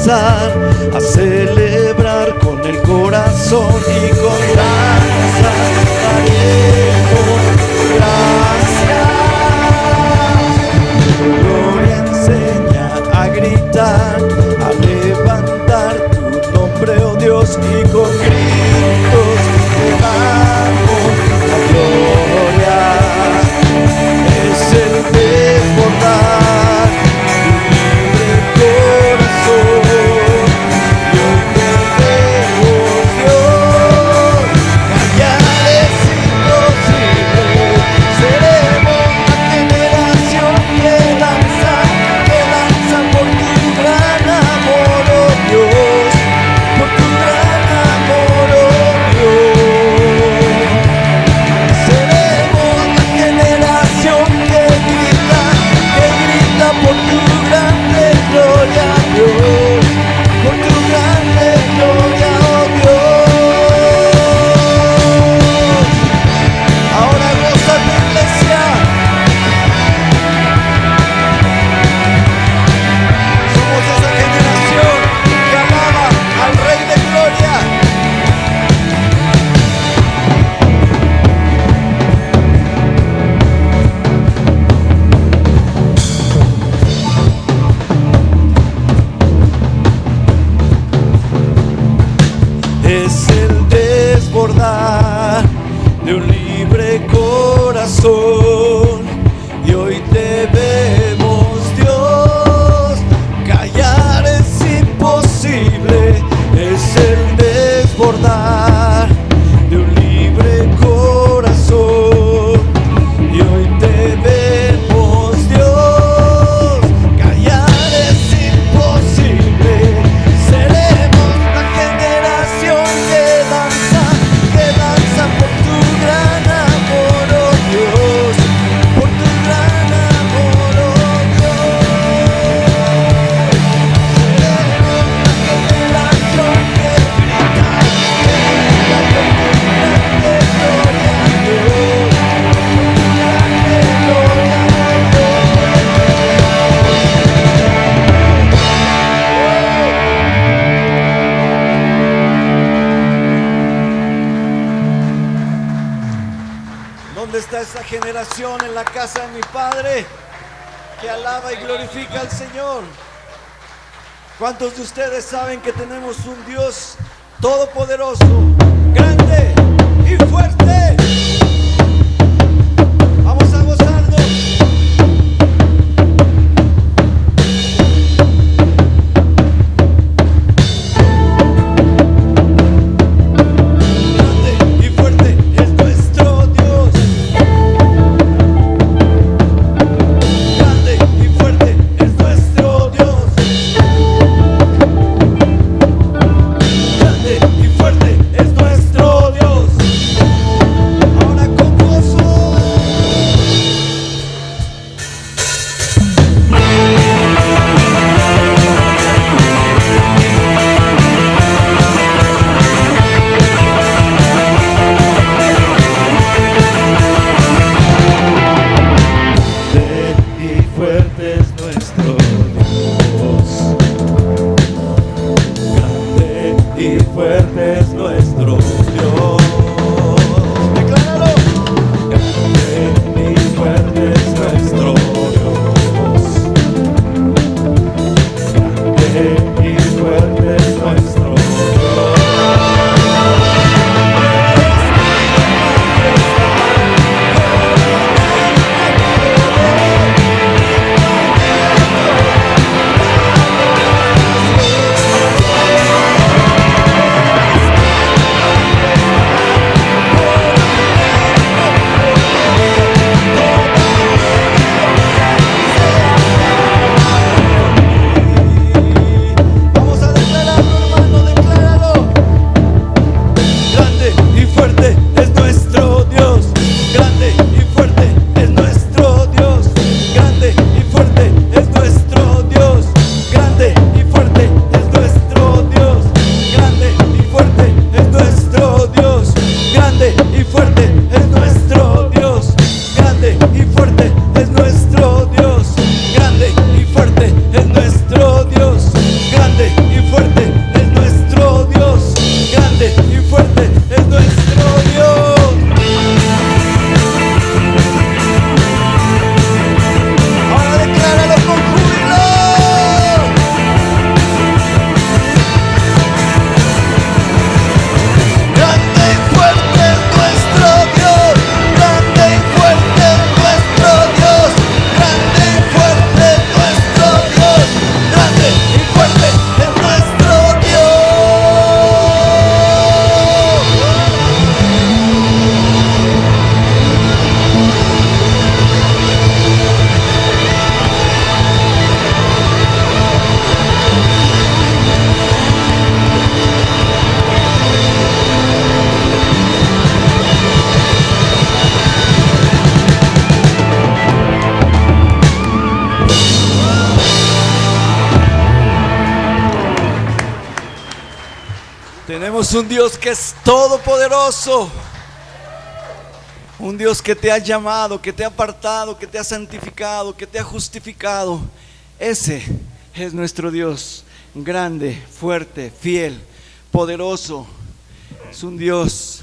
danzar, a celebrar con el corazón y con danza daremos gracias. Tu gloria enseña a gritar, a levantar tu nombre, oh Dios, y con gritos te damos la gloria. Es el desbordar tu libre corazón, y hoy te vemos, Dios. Callar es imposible, seremos la generación que danza por tu gran amor, oh Dios, por tu gran amor, oh Dios. Seremos la generación que grita por tu grande gloria, Dios, por tu grande gloria, oh Dios. Ahora goza tu iglesia. Somos esa generación que alaba al Rey de Gloria. Es el desbordar de un libre corazón, y hoy te vemos, Dios. Callar es imposible, es el desbordar de un libre corazón, y hoy te vemos, Dios. Callar es imposible, seremos la generación que danza por tu gran amor, oh Dios, por tu gran amor, oh Dios. Seremos la generación que grita por tu grande gloria, Dios, por tu grande gloria, ¿Dónde está esa generación en la casa de mi Padre que alaba y glorifica al Señor? ¿Cuántos de ustedes saben que tenemos un Dios todopoderoso, grande y fuerte? Vamos a gozarnos. Grande y fuerte es nuestro Dios. Grande y fuerte es nuestro Dios. Grande y fuerte es nuestro Dios. Ahora con gozo. Grande y fuerte es nuestro Dios. Grande y fuerte es nuestro Dios. Decláralo. Grande y fuerte es nuestro Dios. Grande y fuerte es nuestro Dios. Vamos a declararlo, hermano, decláralo. Grande y fuerte es nuestro Dios. Grande y fuerte es nuestro Dios. Grande y fuerte es nuestro Dios. Grande y fuerte es nuestro Dios. Grande y fuerte es nuestro Dios. Grande y fuerte es nuestro Dios. Grande y fuerte es nuestro Dios. Grande y fuerte es nuestro Dios. Grande y Tenemos un Dios que es todopoderoso. Un Dios que te ha llamado, que te ha apartado, que te ha santificado, que te ha justificado. Ese es nuestro Dios, grande, fuerte, fiel, poderoso. Es un Dios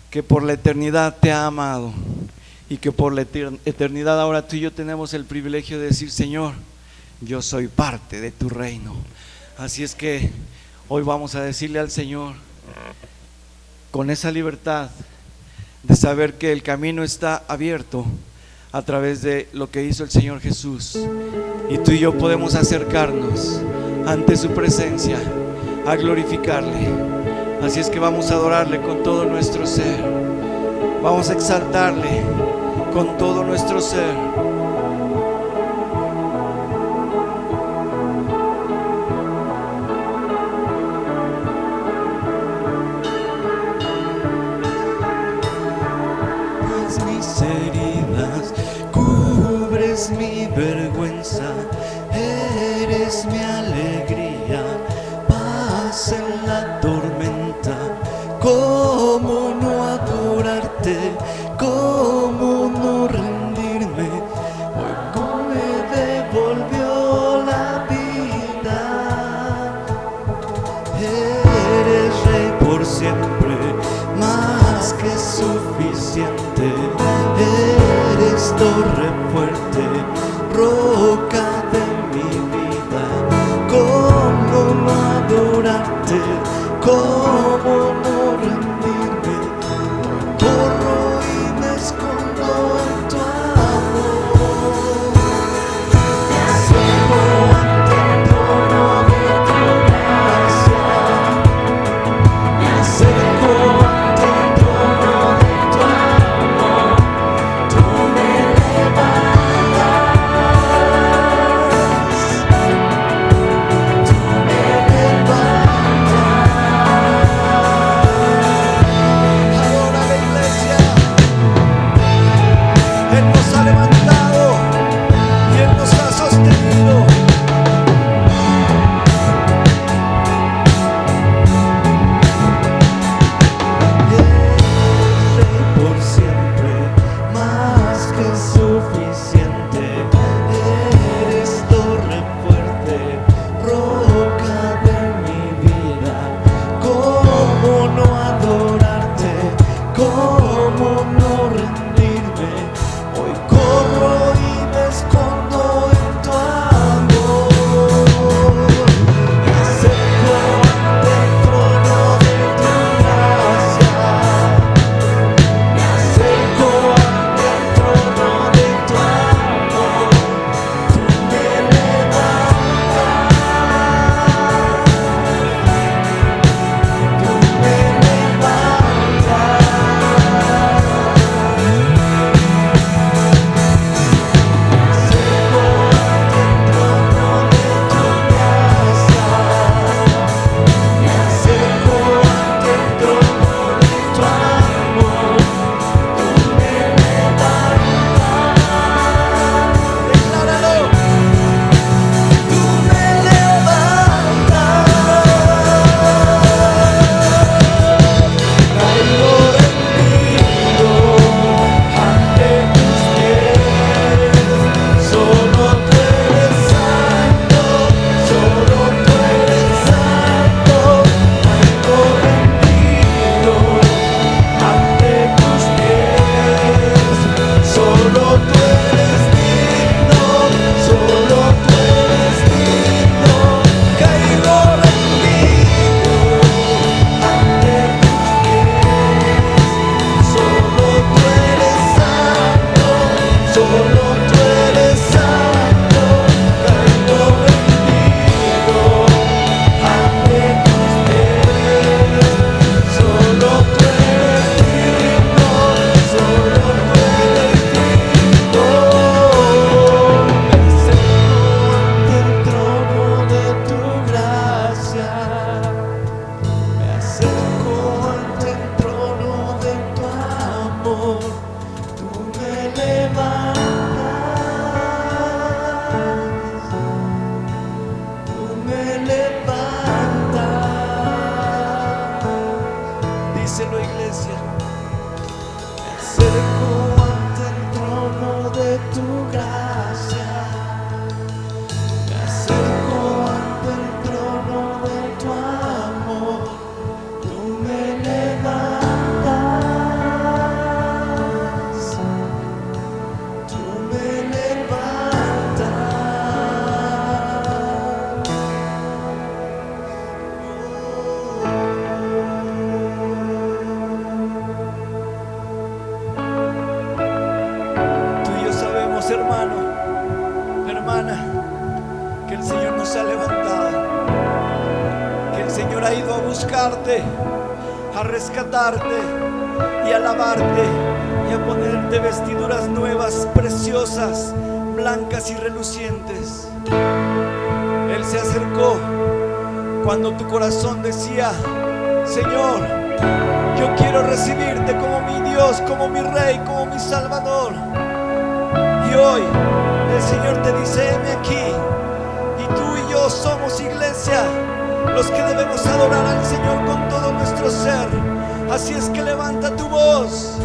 que por la eternidad te ha amado y que por la eternidad ahora tú y yo tenemos el privilegio de decir: Señor, yo soy parte de tu reino. Así es que hoy vamos a decirle al Señor, con esa libertad de saber que el camino está abierto a través de lo que hizo el Señor Jesús, y tú y yo podemos acercarnos ante su presencia a glorificarle. Así es que vamos a adorarle con todo nuestro ser, vamos a exaltarle con todo nuestro ser. Mi vergüenza, eres mi alegría, paz en la tormenta. ¿Cómo no adorarte? ¿Cómo no rendirme? Hoy me devolvió la vida. Eres rey por siempre, más que suficiente. Eres torre fuerte, roca de mi vida. semana que el Señor nos ha levantado, que el Señor ha ido a buscarte, a rescatarte y a alabarte y a ponerte vestiduras nuevas, preciosas, blancas y relucientes. Él se acercó cuando tu corazón decía: Señor, yo quiero recibirte como mi Dios, como mi Rey, como mi Salvador. Y hoy el Señor te dice: heme aquí. Y tú y yo somos, iglesia, los que debemos adorar al Señor con todo nuestro ser. Así es que levanta tu voz.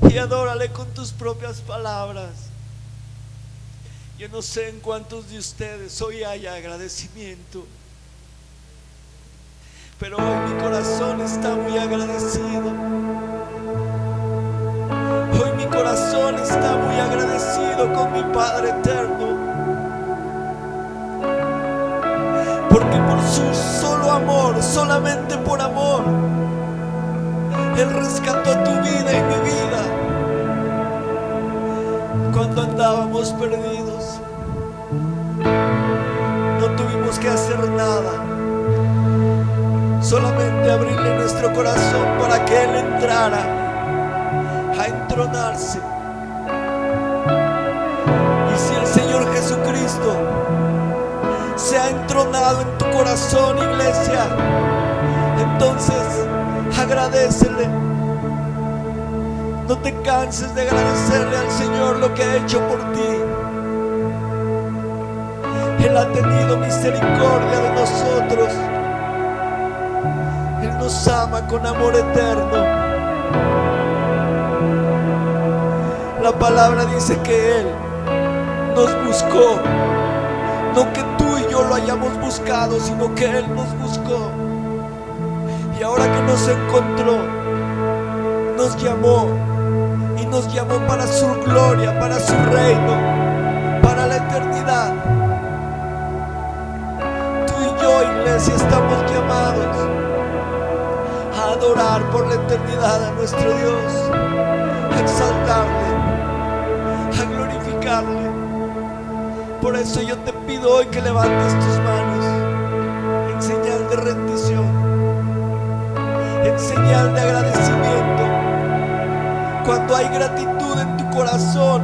Y adórale con tus propias palabras. Yo no sé en cuántos de ustedes hoy haya agradecimiento, pero hoy mi corazón está muy agradecido. Hoy mi corazón está muy agradecido con mi Padre eterno, porque por su solo amor, solamente por amor, Él rescató tu vida y mi vida cuando andábamos perdidos. No tuvimos que hacer nada, solamente abrirle nuestro corazón para que Él entrara a entronarse. Y si el Señor Jesucristo se ha entronado en tu corazón, iglesia, entonces agradécele. No te canses de agradecerle al Señor lo que ha hecho por ti. Él ha tenido misericordia de nosotros. Él nos ama con amor eterno. La palabra dice que Él nos buscó, no que tú y yo lo hayamos buscado, sino que Él nos buscó. Y ahora que nos encontró, nos llamó, y nos llamó para su gloria, para su reino, para la eternidad. Tú y yo, iglesia, estamos llamados a adorar por la eternidad a nuestro Dios, a exaltarle, a glorificarle. Por eso yo te pido hoy que levantes tus manos en señal de rendición, en señal de agradecimiento. Cuando hay gratitud en tu corazón,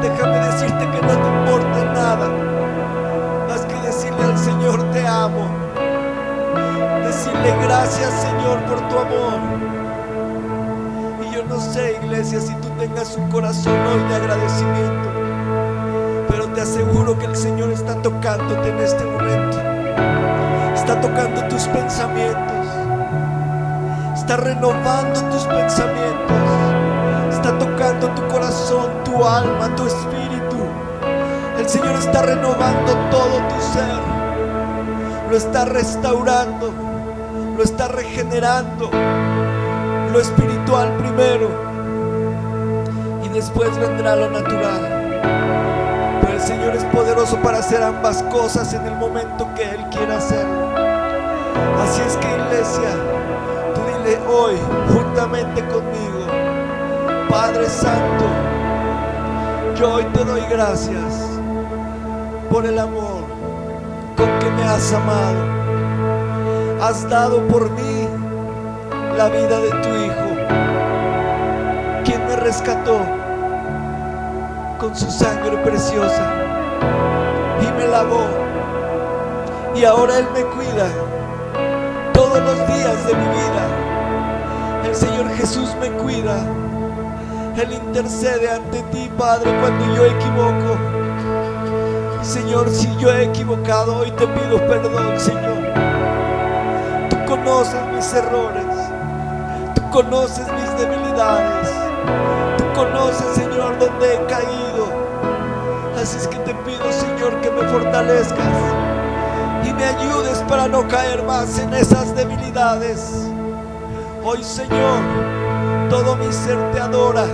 déjame decirte que no te importa nada, amo. Decirle gracias, Señor, por tu amor. Y yo no sé, iglesia, si tú tengas un corazón hoy de agradecimiento, pero te aseguro que el Señor está tocándote en este momento. Está tocando tus pensamientos, está renovando tus pensamientos, está tocando tu corazón, tu alma, tu espíritu. El Señor está renovando todo tu ser, lo está restaurando, lo está regenerando, lo espiritual primero y después vendrá lo natural. Pero el Señor es poderoso para hacer ambas cosas en el momento que Él quiera hacerlo. Así es que, iglesia, tú dile hoy juntamente conmigo: Padre Santo, yo hoy te doy gracias por el amor con que me has amado. Has dado por mí la vida de tu Hijo, quien me rescató con su sangre preciosa y me lavó, y ahora Él me cuida todos los días de mi vida. El Señor Jesús me cuida, Él intercede ante ti, Padre, cuando yo equivoco. Y Señor, si yo he equivocado, hoy te pido perdón, Señor. Tú conoces mis errores, tú conoces mis debilidades, tú conoces, Señor, dónde he caído. Así es que te pido, Señor, que me fortalezcas y me ayudes para no caer más en esas debilidades. Hoy, Señor, todo mi ser te adora,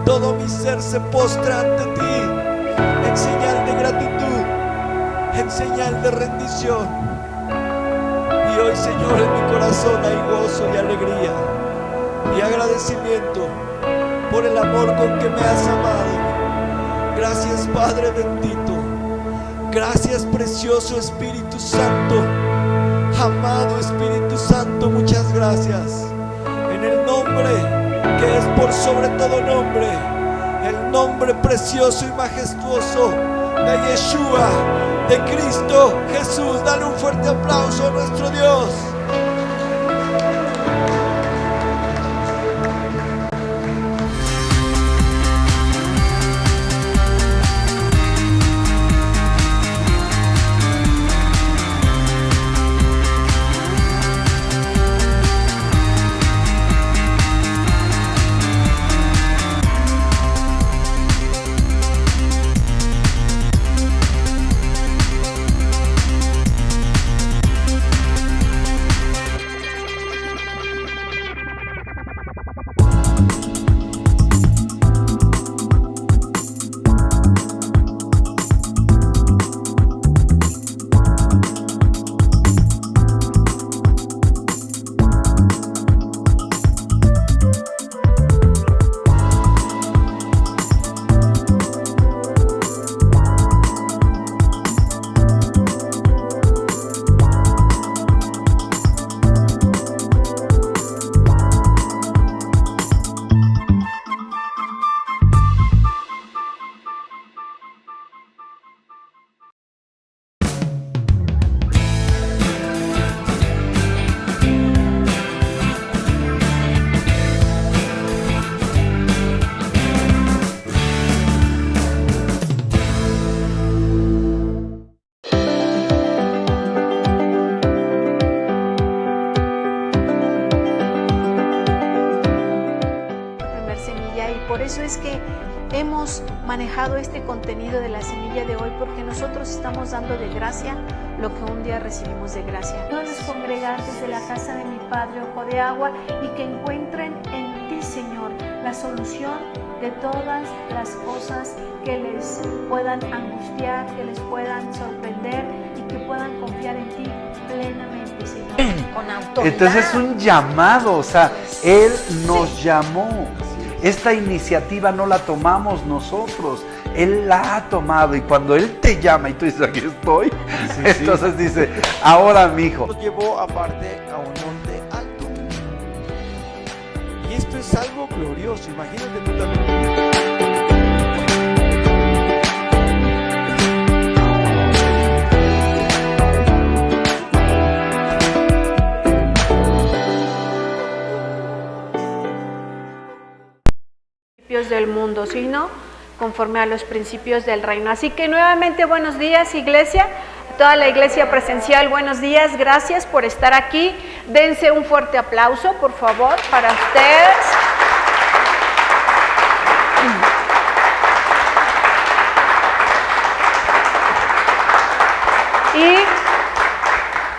todo mi ser se postra ante ti en señal de gratitud, en señal de rendición. Y hoy, Señor, en mi corazón hay gozo y alegría y agradecimiento por el amor con que me has amado. Gracias, Padre bendito. Gracias, precioso Espíritu Santo. Amado Espíritu Santo, muchas gracias. En el nombre que es por sobre todo nombre, el nombre precioso y majestuoso de Yeshua, de Cristo Jesús. Dale un fuerte aplauso a nuestro Dios. Por eso es que hemos manejado este contenido de la semilla de hoy, porque nosotros estamos dando de gracia lo que un día recibimos de gracia. Todos los congregantes de la casa de mi Padre, Ojo de Agua, y que encuentren en ti, Señor, la solución de todas las cosas que les puedan angustiar, que les puedan sorprender y que puedan confiar en ti plenamente, Señor, con autoridad. Entonces es un llamado, o sea, Él nos llamó. Esta iniciativa no la tomamos nosotros, Él la ha tomado, y cuando Él te llama y tú dices, aquí estoy, entonces dice, ahora mi hijo. Nos llevó aparte a un monte alto. Y esto es algo glorioso, imagínate tú también. el mundo, sino conforme a los principios del reino. Así que nuevamente buenos días, iglesia, a toda la iglesia presencial, buenos días, gracias por estar aquí. Dense un fuerte aplauso, por favor, para ustedes. Y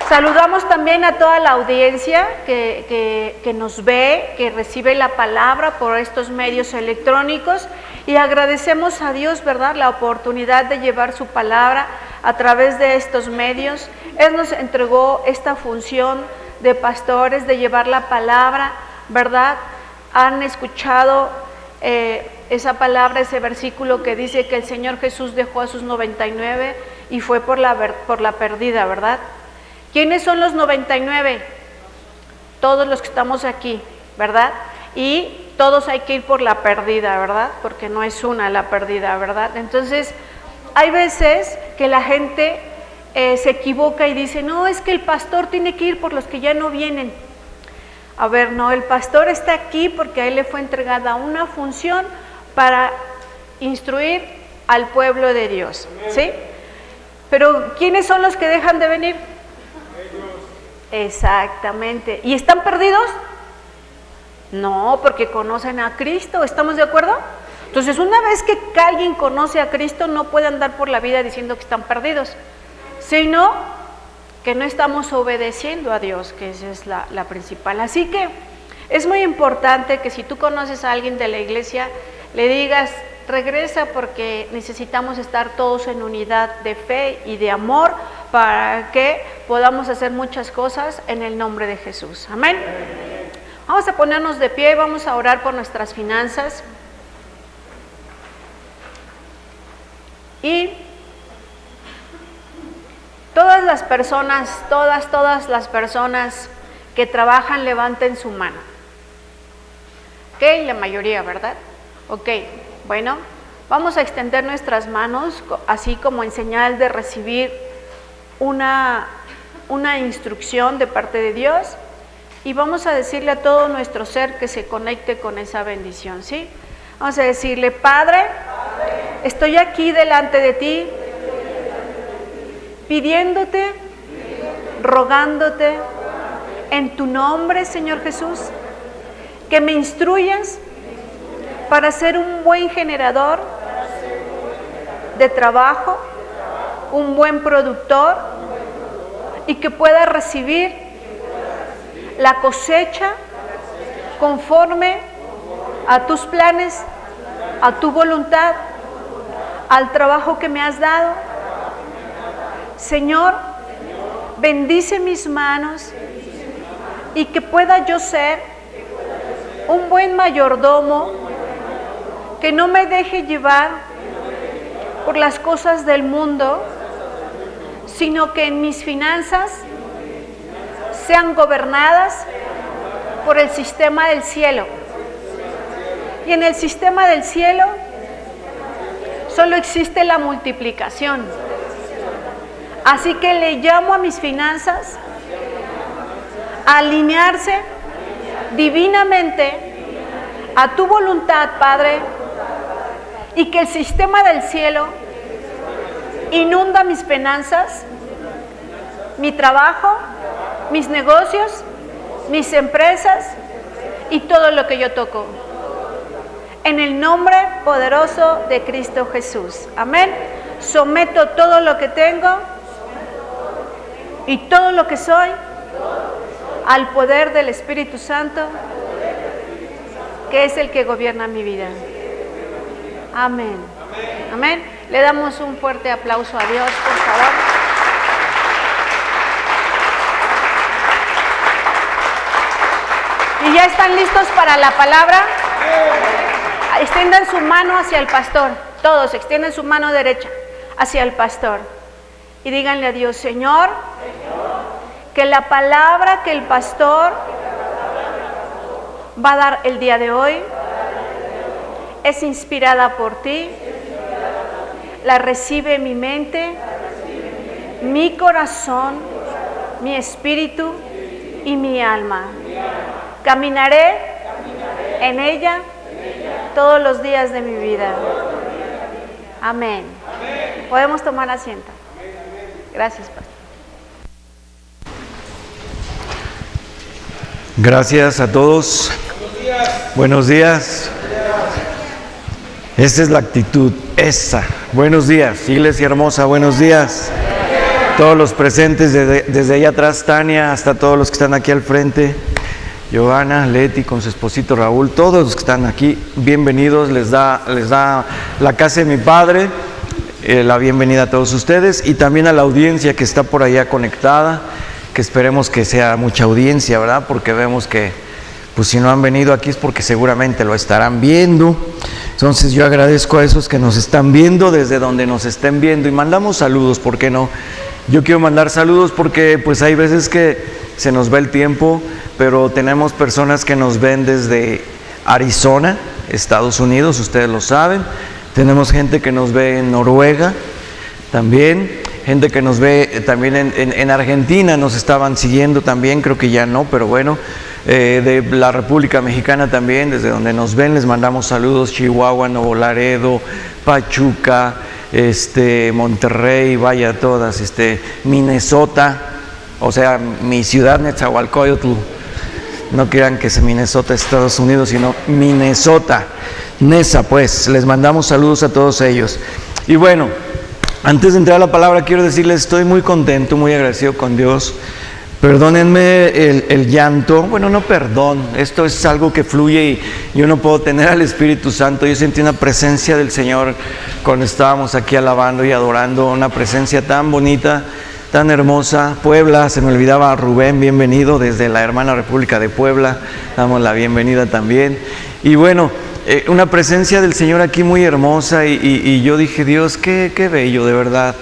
saludamos también a toda la audiencia que nos ve, que recibe la palabra por estos medios electrónicos, y agradecemos a Dios, ¿verdad?, la oportunidad de llevar su palabra a través de estos medios. Él nos entregó esta función de pastores, de llevar la palabra, ¿verdad? Han escuchado esa palabra, ese versículo que dice que el Señor Jesús dejó a sus 99 y fue por la perdida, ¿verdad? ¿Quiénes son los 99? Todos los que estamos aquí, ¿verdad? Y todos hay que ir por la perdida, ¿verdad? Porque no es una la perdida, ¿verdad? Entonces, hay veces que la gente se equivoca y dice, no, es que el pastor tiene que ir por los que ya no vienen. A ver, no, el pastor está aquí porque a él le fue entregada una función para instruir al pueblo de Dios, ¿sí? Pero ¿quiénes son los que dejan de venir? Exactamente. ¿Y están perdidos? No, porque conocen a Cristo, ¿estamos de acuerdo? Entonces, una vez que alguien conoce a Cristo, no puede andar por la vida diciendo que están perdidos, sino que no estamos obedeciendo a Dios, que esa es la principal. Así que es muy importante que si tú conoces a alguien de la iglesia, le digas, regresa, porque necesitamos estar todos en unidad de fe y de amor para que podamos hacer muchas cosas en el nombre de Jesús. Amén. Vamos a ponernos de pie y vamos a orar por nuestras finanzas. Y todas las personas, todas las personas que trabajan, levanten su mano. Ok, la mayoría, ¿verdad? Ok, bueno, vamos a extender nuestras manos, así como en señal de recibir una instrucción de parte de Dios, y vamos a decirle a todo nuestro ser que se conecte con esa bendición, ¿sí? Vamos a decirle, Padre, estoy aquí delante de ti, pidiéndote, rogándote, en tu nombre, Señor Jesús, que me instruyas para ser un buen generador de trabajo, un buen productor, y que pueda recibir la cosecha conforme a tus planes, a tu voluntad, al trabajo que me has dado. Señor, bendice mis manos y que pueda yo ser un buen mayordomo, que no me deje llevar por las cosas del mundo, sino que en mis finanzas sean gobernadas por el sistema del cielo. Y en el sistema del cielo solo existe la multiplicación. Así que le llamo a mis finanzas a alinearse divinamente a tu voluntad, Padre, y que el sistema del cielo inunda mis finanzas, mi trabajo, mis negocios, mis empresas y todo lo que yo toco. En el nombre poderoso de Cristo Jesús. Amén. Someto todo lo que tengo y todo lo que soy al poder del Espíritu Santo, que es el que gobierna mi vida. Amén. Amén. Le damos un fuerte aplauso a Dios, por favor. ¿Y ya están listos para la palabra? Extiendan su mano hacia el pastor. Todos extienden su mano derecha hacia el pastor. Y díganle a Dios, Señor, que la palabra que el pastor va a dar el día de hoy es inspirada por ti. La recibe mi mente, mi corazón, mi espíritu y mi alma. Caminaré en ella todos los días de mi vida. Amén. Podemos tomar asiento. Gracias, pastor. Gracias a todos. Buenos días. Esa es la actitud, esa. Buenos días, iglesia hermosa, buenos días. Todos los presentes, desde allá atrás, Tania, hasta todos los que están aquí al frente. Giovanna, Leti con su esposito Raúl, todos los que están aquí, bienvenidos. Les da la casa de mi padre, la bienvenida a todos ustedes y también a la audiencia que está por allá conectada, que esperemos que sea mucha audiencia, ¿verdad? Porque vemos que, pues si no han venido aquí es porque seguramente lo estarán viendo. Entonces yo agradezco a esos que nos están viendo desde donde nos estén viendo y mandamos saludos, ¿por qué no? Yo quiero mandar saludos porque pues hay veces que se nos va el tiempo, pero tenemos personas que nos ven desde Arizona, Estados Unidos, ustedes lo saben. Tenemos gente que nos ve en Noruega también, gente que nos ve también en Argentina, nos estaban siguiendo también, creo que ya no, pero bueno, de la República Mexicana también, desde donde nos ven, les mandamos saludos. Chihuahua, Nuevo Laredo, Pachuca, Monterrey, vaya todas, Minnesota, o sea, mi ciudad, Nezahualcóyotl, no crean que es Minnesota, Estados Unidos, sino Minnesota, Nesa, pues, les mandamos saludos a todos ellos. Y bueno, antes de entrar a la palabra, quiero decirles, estoy muy contento, muy agradecido con Dios. Perdónenme el llanto, bueno, no perdón, esto es algo que fluye y yo no puedo tener al Espíritu Santo. Yo sentí una presencia del Señor cuando estábamos aquí alabando y adorando, una presencia tan bonita, tan hermosa. Puebla, se me olvidaba, Rubén, bienvenido desde la hermana República de Puebla, damos la bienvenida también. Y bueno, una presencia del Señor aquí muy hermosa y yo dije, Dios, qué bello, de verdad.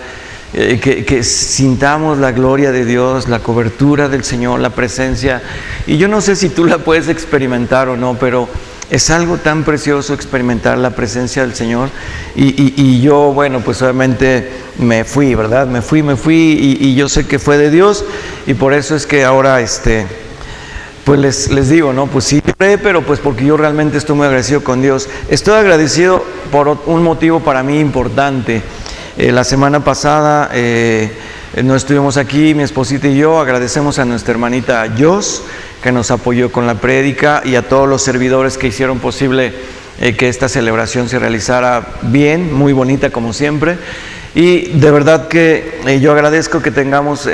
Que sintamos la gloria de Dios, la cobertura del Señor, la presencia. Y yo no sé si tú la puedes experimentar o no, pero es algo tan precioso experimentar la presencia del Señor. Y yo, bueno, pues obviamente me fui, ¿verdad? Me fui y yo sé que fue de Dios. Y por eso es que ahora, pues les digo, ¿no? Pues sí, pero pues porque yo realmente estoy muy agradecido con Dios. Estoy agradecido por un motivo para mí importante. La semana pasada no estuvimos aquí, mi esposita y yo. Agradecemos a nuestra hermanita Jos, que nos apoyó con la prédica, y a todos los servidores que hicieron posible que esta celebración se realizara bien, muy bonita como siempre. Y de verdad que yo agradezco que tengamos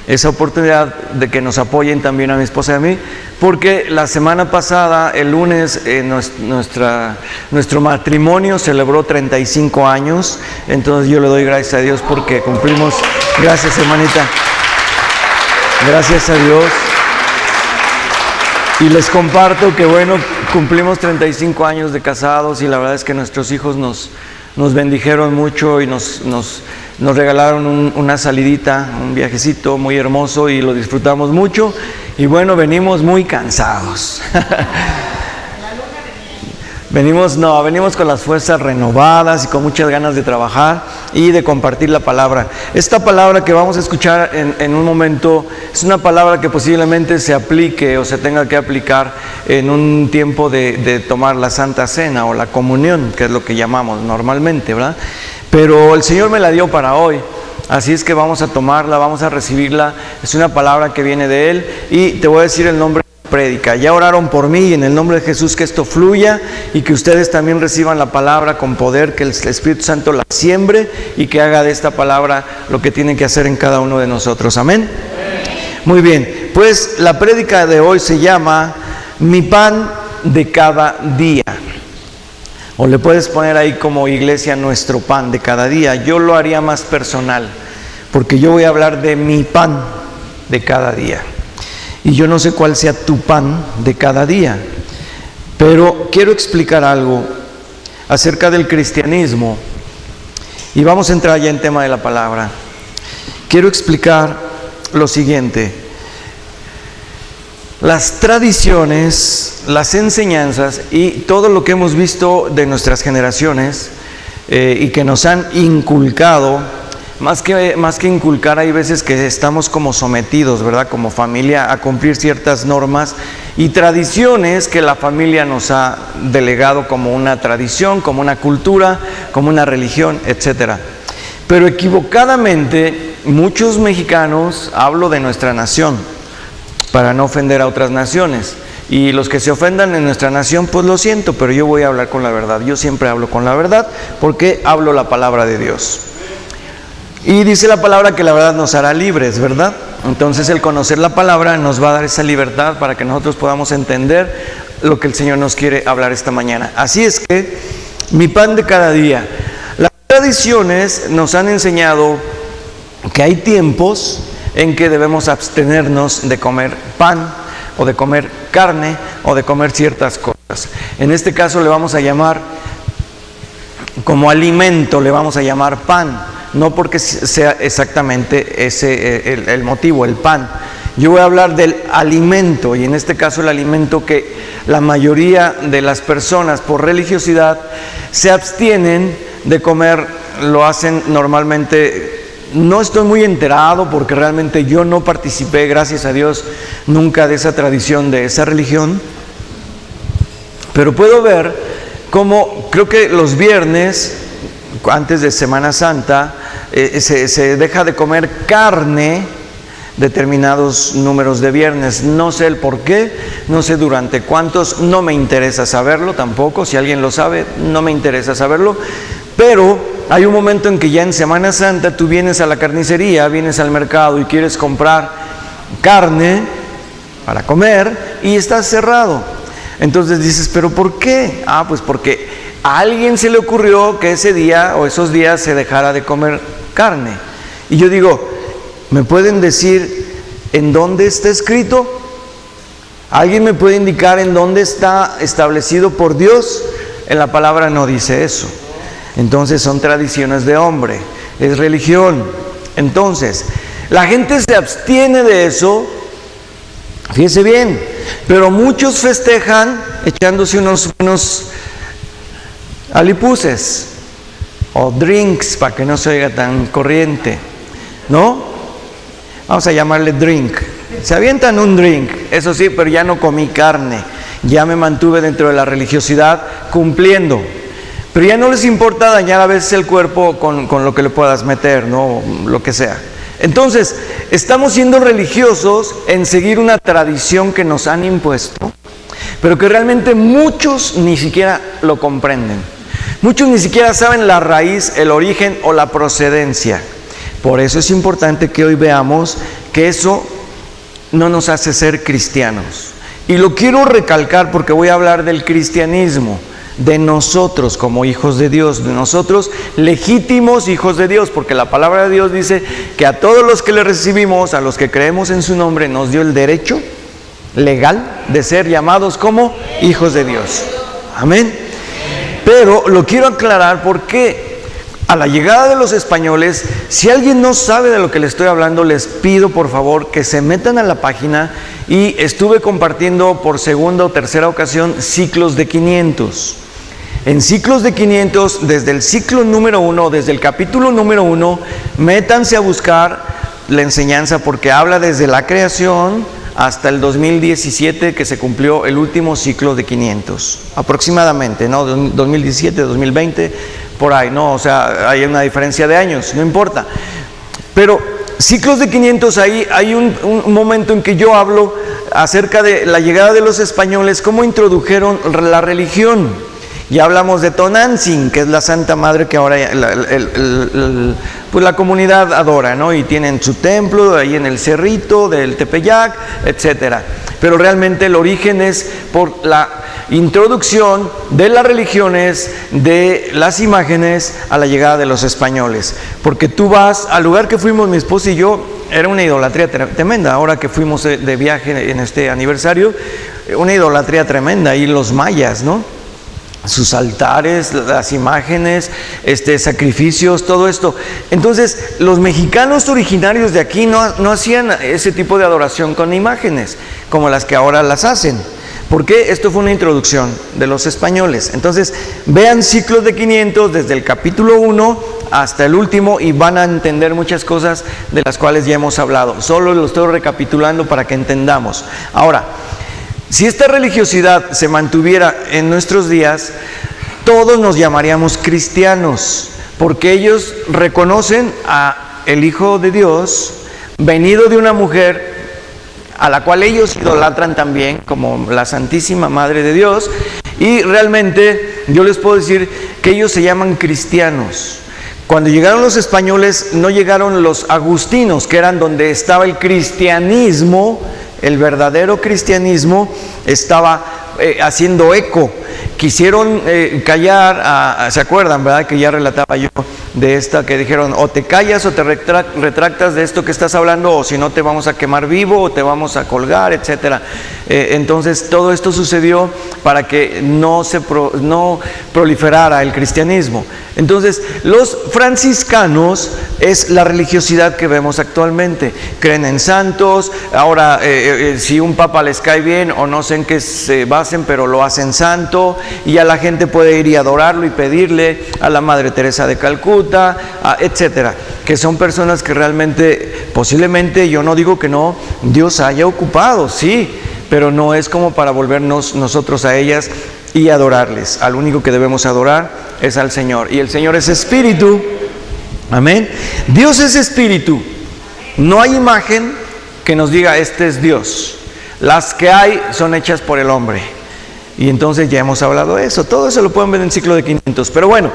esa oportunidad de que nos apoyen también a mi esposa y a mí, porque la semana pasada, el lunes, nuestro matrimonio celebró 35 años, entonces yo le doy gracias a Dios porque cumplimos. Gracias, hermanita, gracias a Dios. Y les comparto que bueno, cumplimos 35 años de casados y la verdad es que nuestros hijos nos bendijeron mucho y nos regalaron una salidita, un viajecito muy hermoso y lo disfrutamos mucho. Y bueno, venimos muy cansados. Venimos con las fuerzas renovadas y con muchas ganas de trabajar y de compartir la palabra. Esta palabra que vamos a escuchar en un momento es una palabra que posiblemente se aplique o se tenga que aplicar en un tiempo de tomar la Santa Cena o la comunión, que es lo que llamamos normalmente, ¿verdad? Pero el Señor me la dio para hoy, así es que vamos a tomarla, vamos a recibirla. Es una palabra que viene de Él y te voy a decir el nombre de la prédica. Ya oraron por mí y en el nombre de Jesús que esto fluya y que ustedes también reciban la palabra con poder, que el Espíritu Santo la siembre y que haga de esta palabra lo que tiene que hacer en cada uno de nosotros. Amén. Muy bien, pues la prédica de hoy se llama Mi pan de cada día. O le puedes poner ahí como iglesia nuestro pan de cada día. Yo lo haría más personal, porque yo voy a hablar de mi pan de cada día. Y yo no sé cuál sea tu pan de cada día, pero quiero explicar algo acerca del cristianismo. Y vamos a entrar ya en tema de la palabra. Quiero explicar lo siguiente. Las tradiciones, las enseñanzas y todo lo que hemos visto de nuestras generaciones y que nos han inculcado más que inculcar, hay veces que estamos como sometidos, ¿verdad? Como familia a cumplir ciertas normas y tradiciones que la familia nos ha delegado como una tradición, como una cultura, como una religión, etcétera. Pero equivocadamente, muchos mexicanos, hablo de nuestra nación, para no ofender a otras naciones, y los que se ofendan en nuestra nación, pues lo siento, pero yo voy a hablar con la verdad. Yo siempre hablo con la verdad porque hablo la palabra de Dios. Y dice la palabra que la verdad nos hará libres, ¿verdad? Entonces el conocer la palabra nos va a dar esa libertad para que nosotros podamos entender lo que el Señor nos quiere hablar esta mañana. Así es que, mi pan de cada día. Las tradiciones nos han enseñado que hay tiempos en que debemos abstenernos de comer pan, o de comer carne, o de comer ciertas cosas. En este caso le vamos a llamar, como alimento, le vamos a llamar pan, no porque sea exactamente ese el motivo, el pan. Yo voy a hablar del alimento, y en este caso el alimento que la mayoría de las personas por religiosidad se abstienen de comer, lo hacen normalmente. No estoy muy enterado porque realmente yo no participé, gracias a Dios, nunca de esa tradición, de esa religión. Pero puedo ver cómo, creo que los viernes, antes de Semana Santa, se deja de comer carne determinados números de viernes. No sé el por qué, no sé durante cuántos, no me interesa saberlo tampoco. Si alguien lo sabe, no me interesa saberlo. Pero hay un momento en que ya en Semana Santa tú vienes a la carnicería, vienes al mercado y quieres comprar carne para comer y está cerrado. Entonces dices, ¿pero por qué? Pues porque a alguien se le ocurrió que ese día o esos días se dejara de comer carne. Y yo digo, ¿me pueden decir en dónde está escrito? ¿Alguien me puede indicar en dónde está establecido por Dios? En la palabra no dice eso. Entonces son tradiciones de hombre, es religión. Entonces, la gente se abstiene de eso, fíjese bien, pero muchos festejan echándose unos alipuses o drinks para que no se oiga tan corriente, ¿no? Vamos a llamarle drink. Se avientan un drink, eso sí, pero ya no comí carne, ya me mantuve dentro de la religiosidad cumpliendo. Pero ya no les importa dañar a veces el cuerpo con lo que le puedas meter, ¿no? Lo que sea. Entonces, estamos siendo religiosos en seguir una tradición que nos han impuesto, pero que realmente muchos ni siquiera lo comprenden. Muchos ni siquiera saben la raíz, el origen o la procedencia. Por eso es importante que hoy veamos que eso no nos hace ser cristianos. Y lo quiero recalcar porque voy a hablar del cristianismo, de nosotros como hijos de Dios, de nosotros legítimos hijos de Dios, porque la palabra de Dios dice que a todos los que le recibimos, a los que creemos en su nombre, nos dio el derecho legal de ser llamados como hijos de Dios. Amén. Pero lo quiero aclarar porque a la llegada de los españoles, si alguien no sabe de lo que le estoy hablando, les pido por favor que se metan a la página, y estuve compartiendo por segunda o tercera ocasión ciclos de 500. En ciclos de 500, desde el ciclo número 1, desde el capítulo número 1, métanse a buscar la enseñanza porque habla desde la creación hasta el 2017 que se cumplió el último ciclo de 500, aproximadamente, ¿no? 2017, 2020, por ahí, ¿no? O sea, hay una diferencia de años, no importa. Pero ciclos de 500, ahí hay un momento en que yo hablo acerca de la llegada de los españoles, cómo introdujeron la religión. Ya hablamos de Tonantzin, que es la Santa Madre que ahora pues la comunidad adora, ¿no? Y tienen su templo ahí en el cerrito del Tepeyac, etcétera. Pero realmente el origen es por la introducción de las religiones, de las imágenes a la llegada de los españoles. Porque tú vas al lugar que fuimos mi esposa y yo, era una idolatría tremenda. Ahora que fuimos de viaje en este aniversario, una idolatría tremenda. Y los mayas, ¿no? Sus altares, las imágenes, sacrificios, todo esto. Entonces, los mexicanos originarios de aquí no hacían ese tipo de adoración con imágenes, como las que ahora las hacen. ¿Por qué? Esto fue una introducción de los españoles. Entonces, vean Ciclos de 500 desde el capítulo 1 hasta el último y van a entender muchas cosas de las cuales ya hemos hablado. Solo lo estoy recapitulando para que entendamos. Ahora, si esta religiosidad se mantuviera en nuestros días, todos nos llamaríamos cristianos, porque ellos reconocen a el Hijo de Dios venido de una mujer a la cual ellos idolatran también como la Santísima Madre de Dios, y realmente yo les puedo decir que ellos se llaman cristianos. Cuando llegaron los españoles, no llegaron los agustinos, que eran donde estaba el cristianismo, el verdadero cristianismo estaba haciendo eco. Quisieron callar, ¿se acuerdan, verdad? Que ya relataba yo de esta, que dijeron, o te callas o te retractas de esto que estás hablando, o si no te vamos a quemar vivo, o te vamos a colgar, etcétera. Entonces todo esto sucedió para que no proliferara el cristianismo. Entonces los franciscanos es la religiosidad que vemos actualmente. Creen en santos. Ahora si un papa les cae bien o no sé en qué se basen, pero lo hacen santo, y ya la gente puede ir y adorarlo y pedirle a la Madre Teresa de Calcuta, etcétera, que son personas que realmente, posiblemente, yo no digo que no, Dios haya ocupado, sí, pero no es como para volvernos nosotros a ellas y adorarles. Al único que debemos adorar es al Señor, y el Señor es espíritu. Amén. Dios es espíritu. No hay imagen que nos diga este es Dios. Las que hay son hechas por el hombre. Y entonces ya hemos hablado de eso. Todo eso lo pueden ver en Ciclo de 500. Pero bueno,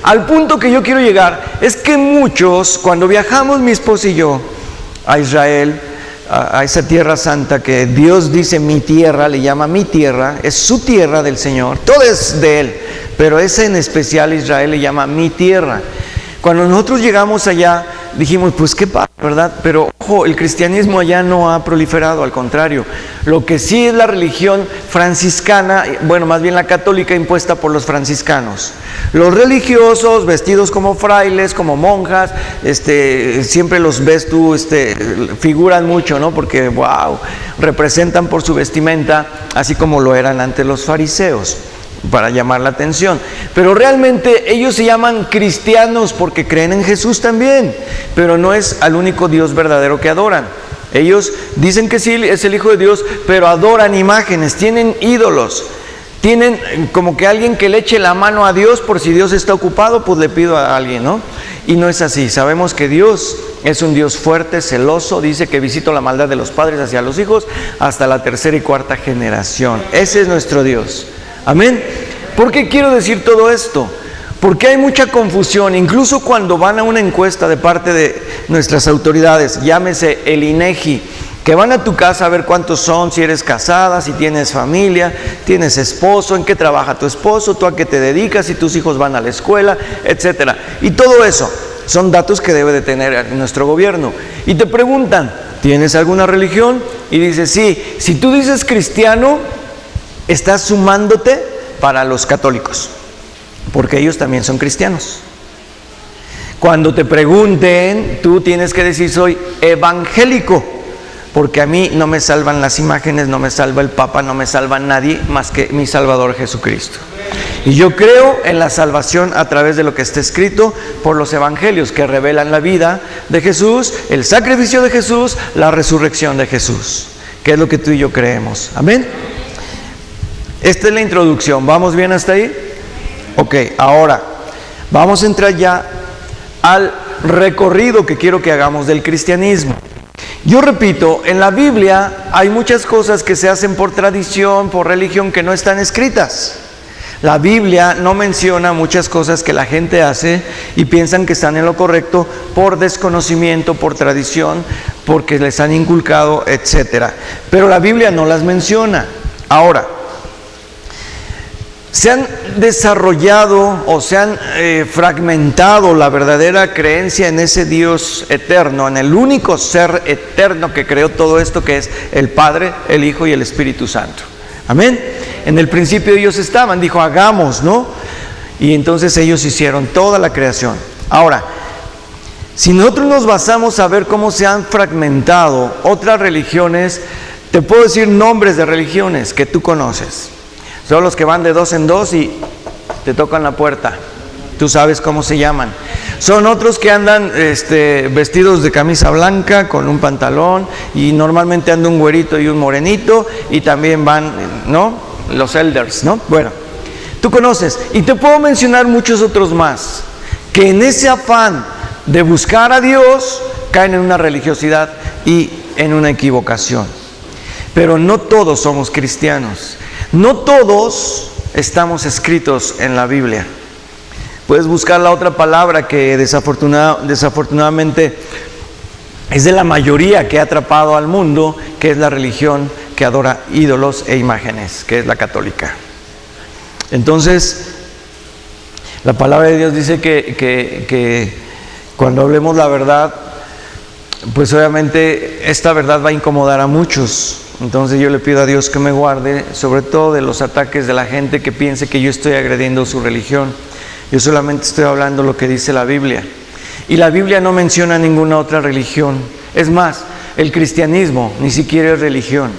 al punto que yo quiero llegar es que muchos, cuando viajamos mi esposa y yo a Israel, a esa tierra santa que Dios dice mi tierra, le llama mi tierra, es su tierra del Señor, todo es de Él, pero ese en especial Israel le llama mi tierra. Cuando nosotros llegamos allá, dijimos, pues qué padre, ¿verdad? Pero ojo, el cristianismo allá no ha proliferado, al contrario. Lo que sí es la religión franciscana, bueno, más bien la católica impuesta por los franciscanos. Los religiosos, vestidos como frailes, como monjas, siempre los ves tú, figuran mucho, ¿no? Porque, wow, representan por su vestimenta, así como lo eran antes los fariseos, para llamar la atención. Pero realmente ellos se llaman cristianos porque creen en Jesús también, pero no es al único Dios verdadero que adoran. Ellos dicen que sí, es el Hijo de Dios, pero adoran imágenes, tienen ídolos, tienen como que alguien que le eche la mano a Dios, por si Dios está ocupado, pues le pido a alguien, ¿no? Y no es así. Sabemos que Dios es un Dios fuerte, celoso, dice que visito la maldad de los padres hacia los hijos hasta la tercera y cuarta generación. Ese es nuestro Dios. Amén. ¿Por qué quiero decir todo esto? Porque hay mucha confusión, incluso cuando van a una encuesta de parte de nuestras autoridades, llámese el INEGI, que van a tu casa a ver cuántos son, si eres casada, si tienes familia, tienes esposo, en qué trabaja tu esposo, tú a qué te dedicas, si tus hijos van a la escuela, etcétera. Y todo eso son datos que debe de tener nuestro gobierno. Y te preguntan, ¿tienes alguna religión? Y dices, sí. Si tú dices cristiano, estás sumándote para los católicos, porque ellos también son cristianos. Cuando te pregunten, tú tienes que decir soy evangélico, porque a mí no me salvan las imágenes, no me salva el Papa, no me salva nadie más que mi Salvador Jesucristo. Y yo creo en la salvación a través de lo que está escrito por los evangelios, que revelan la vida de Jesús, el sacrificio de Jesús, la resurrección de Jesús, que es lo que tú y yo creemos. Amén. Esta es la introducción. ¿Vamos bien hasta ahí? Ok, ahora vamos a entrar ya al recorrido que quiero que hagamos del cristianismo. Yo repito, en la Biblia hay muchas cosas que se hacen por tradición, por religión, que no están escritas. La Biblia no menciona muchas cosas que la gente hace y piensan que están en lo correcto por desconocimiento, por tradición, porque les han inculcado, etcétera. Pero la Biblia no las menciona. Ahora, se han desarrollado o se han fragmentado la verdadera creencia en ese Dios eterno, en el único ser eterno que creó todo esto, que es el Padre, el Hijo y el Espíritu Santo. Amén. En el principio ellos estaban, dijo hagamos, ¿no? Y entonces ellos hicieron toda la creación. Ahora, si nosotros nos basamos a ver cómo se han fragmentado otras religiones, Te puedo decir nombres de religiones que tú conoces. Son los que van de 2 en 2 y te tocan la puerta. Tú sabes cómo se llaman. Son otros que andan vestidos de camisa blanca con un pantalón, y normalmente anda un güerito y un morenito, y también van, ¿no?, los elders, ¿no? Bueno, tú conoces, y te puedo mencionar muchos otros más, que en ese afán de buscar a Dios caen en una religiosidad y en una equivocación. Pero no todos somos cristianos, no todos estamos escritos en la Biblia. Puedes buscar la otra palabra que desafortunadamente es de la mayoría que ha atrapado al mundo, que es la religión que adora ídolos e imágenes, que es la católica. Entonces, la palabra de Dios dice que cuando hablemos la verdad, pues obviamente esta verdad va a incomodar a muchos. Entonces yo le pido a Dios que me guarde, sobre todo de los ataques de la gente que piense que yo estoy agrediendo su religión. Yo solamente estoy hablando lo que dice la Biblia. Y la Biblia no menciona ninguna otra religión. Es más, el cristianismo ni siquiera es religión.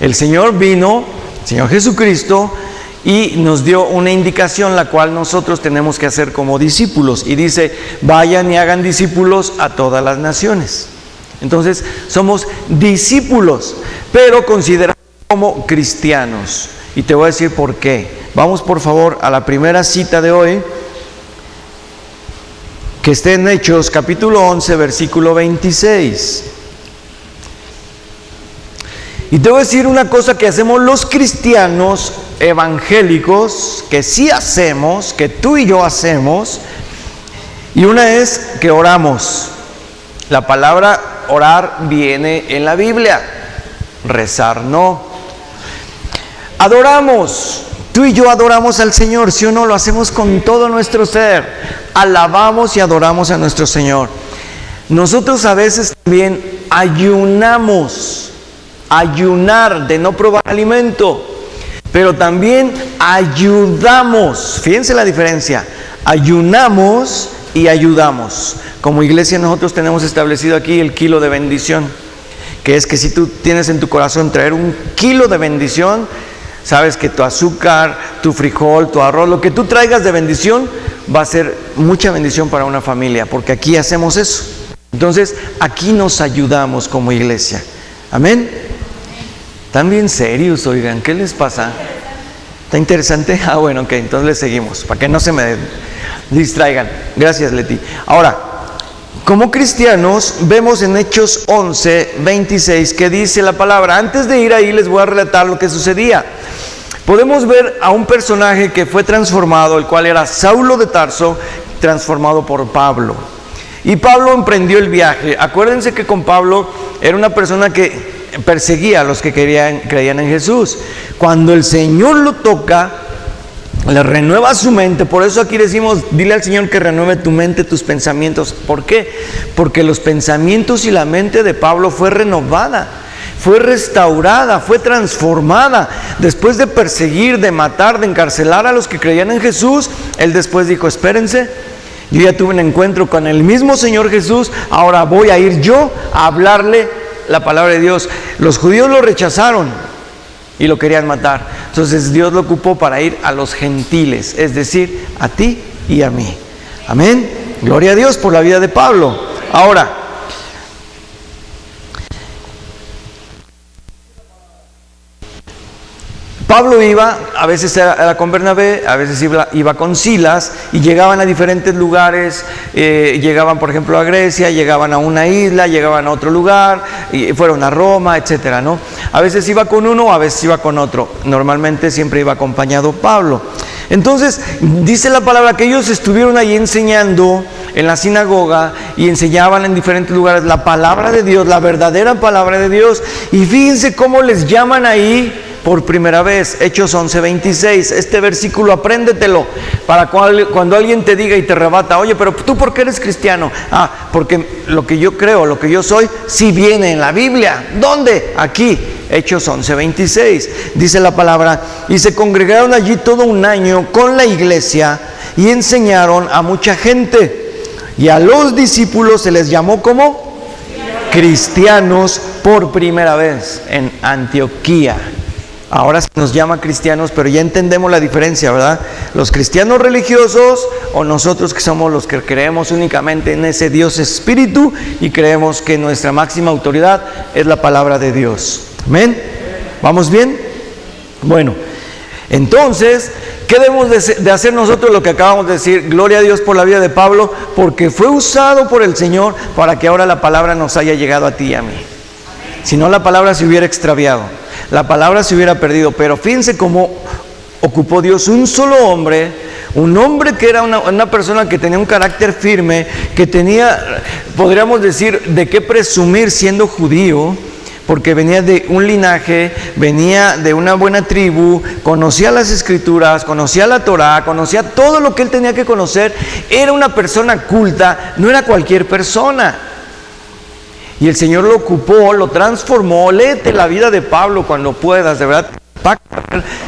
El Señor vino, el Señor Jesucristo, y nos dio una indicación, la cual nosotros tenemos que hacer como discípulos. Y dice, vayan y hagan discípulos a todas las naciones. Entonces, somos discípulos, pero considerados como cristianos. Y te voy a decir por qué. Vamos por favor a la primera cita de hoy, que está en Hechos capítulo 11, versículo 26. Y te voy a decir una cosa que hacemos los cristianos evangélicos, que sí hacemos, que tú y yo hacemos, y una es que oramos. La palabra orar viene en la Biblia, rezar no. Adoramos. Tú y yo adoramos al Señor, ¿sí o no? Lo hacemos con todo nuestro ser. Alabamos y adoramos a nuestro Señor. Nosotros a veces también ayunamos. Ayunar, de no probar alimento. Pero también ayudamos. Fíjense la diferencia. Ayunamos y ayudamos. Como iglesia nosotros tenemos establecido aquí el kilo de bendición. Que es que si tú tienes en tu corazón traer 1 kilo de bendición, sabes que tu azúcar, tu frijol, tu arroz, lo que tú traigas de bendición va a ser mucha bendición para una familia, porque aquí hacemos eso. Entonces, aquí nos ayudamos como iglesia. ¿Amén? ¿Están bien serios, oigan? ¿Qué les pasa? ¿Está interesante? Ah, bueno, ok, entonces le seguimos, para que no se me distraigan. Gracias, Leti. Ahora, como cristianos, vemos en Hechos 11, 26, que dice la palabra. Antes de ir ahí les voy a relatar lo que sucedía. Podemos ver a un personaje que fue transformado, el cual era Saulo de Tarso, transformado por Pablo. Y Pablo emprendió el viaje. Acuérdense que con Pablo era una persona que perseguía a los que creían en Jesús. Cuando el Señor lo toca, le renueva su mente. Por eso aquí decimos, dile al Señor que renueve tu mente, tus pensamientos. ¿Por qué? Porque los pensamientos y la mente de Pablo fue renovada, fue restaurada, fue transformada. Después de perseguir, de matar, de encarcelar a los que creían en Jesús, él después dijo, espérense, yo ya tuve un encuentro con el mismo Señor Jesús, ahora voy a ir yo a hablarle la palabra de Dios. Los judíos lo rechazaron y lo querían matar. Entonces Dios lo ocupó para ir a los gentiles, es decir, a ti y a mí. Amén. Gloria a Dios por la vida de Pablo. Ahora, Pablo iba, a veces era con Bernabé, a veces iba con Silas, y llegaban a diferentes lugares. Llegaban por ejemplo a Grecia, llegaban a una isla, llegaban a otro lugar, y fueron a Roma, etcétera, ¿no? A veces iba con uno, a veces iba con otro. Normalmente siempre iba acompañado Pablo. Entonces dice la palabra que ellos estuvieron ahí enseñando en la sinagoga, y enseñaban en diferentes lugares la palabra de Dios, la verdadera palabra de Dios. Y fíjense cómo les llaman ahí por primera vez. Hechos 11:26. Este versículo apréndetelo para cuando alguien te diga y te rebata, oye, pero tú ¿por qué eres cristiano? Porque lo que yo creo, lo que yo soy, sí viene en la Biblia. ¿Dónde? Aquí, Hechos 11:26. Dice la palabra, y se congregaron allí todo un año con la iglesia y enseñaron a mucha gente. Y a los discípulos se les llamó como cristianos por primera vez en Antioquía. Ahora se nos llama cristianos, pero ya entendemos la diferencia, ¿verdad? Los cristianos religiosos o nosotros que somos los que creemos únicamente en ese Dios Espíritu y creemos que nuestra máxima autoridad es la palabra de Dios. ¿Amén? ¿Vamos bien? Bueno, entonces, ¿qué debemos de hacer nosotros? Lo que acabamos de decir, gloria a Dios por la vida de Pablo, porque fue usado por el Señor para que ahora la palabra nos haya llegado a ti y a mí. Si no, la palabra se hubiera extraviado, la palabra se hubiera perdido. Pero fíjense cómo ocupó Dios un solo hombre, un hombre que era una persona que tenía un carácter firme, que tenía, podríamos decir, de qué presumir siendo judío, porque venía de un linaje, venía de una buena tribu, conocía las escrituras, conocía la Torá, conocía todo lo que él tenía que conocer, era una persona culta, no era cualquier persona. Y el Señor lo ocupó, lo transformó. Léete la vida de Pablo cuando puedas, de verdad.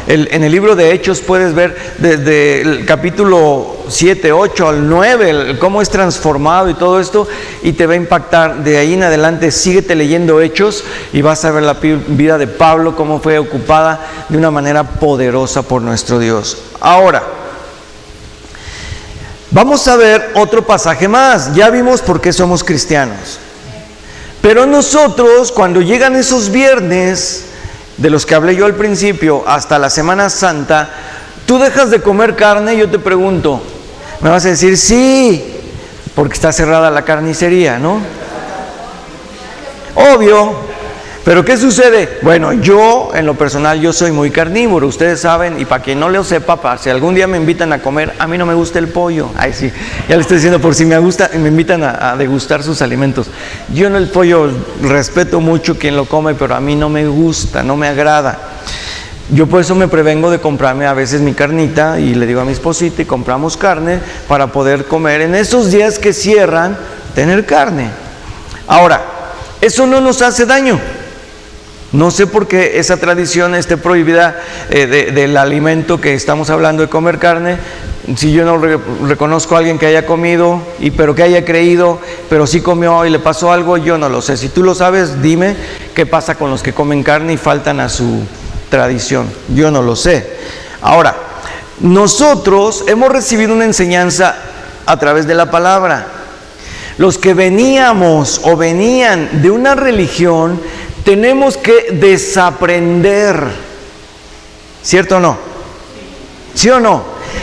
En el libro de Hechos puedes ver desde el capítulo 7, 8 al 9 cómo es transformado y todo esto, y te va a impactar. De ahí en adelante síguete leyendo Hechos y vas a ver la vida de Pablo, cómo fue ocupada de una manera poderosa por nuestro Dios. Ahora vamos a ver otro pasaje más. Ya vimos por qué somos cristianos, pero nosotros, cuando llegan esos viernes de los que hablé yo al principio, hasta la Semana Santa, tú dejas de comer carne. Y yo te pregunto, me vas a decir, sí, porque está cerrada la carnicería, ¿no? Obvio. Pero ¿qué sucede? Bueno, yo, en lo personal, yo soy muy carnívoro, ustedes saben, y para quien no lo sepa, si algún día me invitan a comer, a mí no me gusta el pollo. Ay, sí, ya le estoy diciendo, por si me invitan a degustar sus alimentos. Yo en el pollo respeto mucho quien lo come, pero a mí no me gusta, no me agrada. Yo por eso me prevengo de comprarme a veces mi carnita, y le digo a mi esposita, y compramos carne para poder comer en esos días que cierran, tener carne. Ahora, eso no nos hace daño. No sé por qué esa tradición esté prohibida del alimento que estamos hablando de comer carne. Si yo no reconozco a alguien que haya comido, pero que haya creído, pero sí comió y le pasó algo, yo no lo sé. Si tú lo sabes, dime qué pasa con los que comen carne y faltan a su tradición. Yo no lo sé. Ahora, nosotros hemos recibido una enseñanza a través de la palabra. Los que veníamos o venían de una religión, tenemos que desaprender. ¿Cierto o no? ¿Sí o no?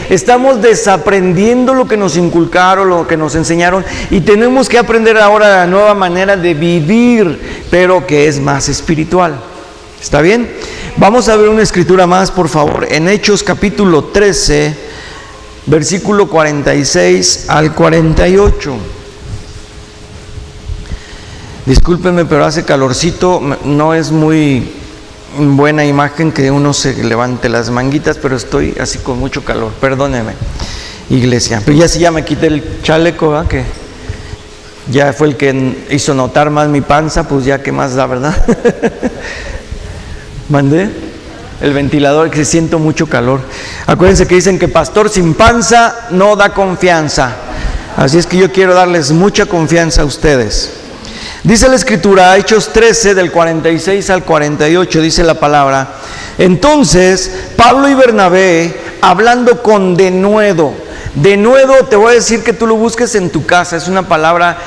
Estamos desaprendiendo lo que nos inculcaron, lo que nos enseñaron, y tenemos que aprender ahora la nueva manera de vivir, pero que es más espiritual. ¿Está bien? Vamos a ver una escritura más, por favor. En Hechos capítulo 13, versículo 46 al 48. Discúlpenme, pero hace calorcito, no es muy buena imagen que uno se levante las manguitas, pero estoy así con mucho calor, perdóneme, iglesia. Pero ya me quité el chaleco, ¿verdad? Que ya fue el que hizo notar más mi panza, pues ya que más da, ¿verdad? Mandé el ventilador, que siento mucho calor. Acuérdense que dicen que pastor sin panza no da confianza, así es que yo quiero darles mucha confianza a ustedes. Dice la escritura, Hechos 13 del 46 al 48, dice la palabra: entonces Pablo y Bernabé, hablando con denuedo, te voy a decir que tú lo busques en tu casa, es una palabra,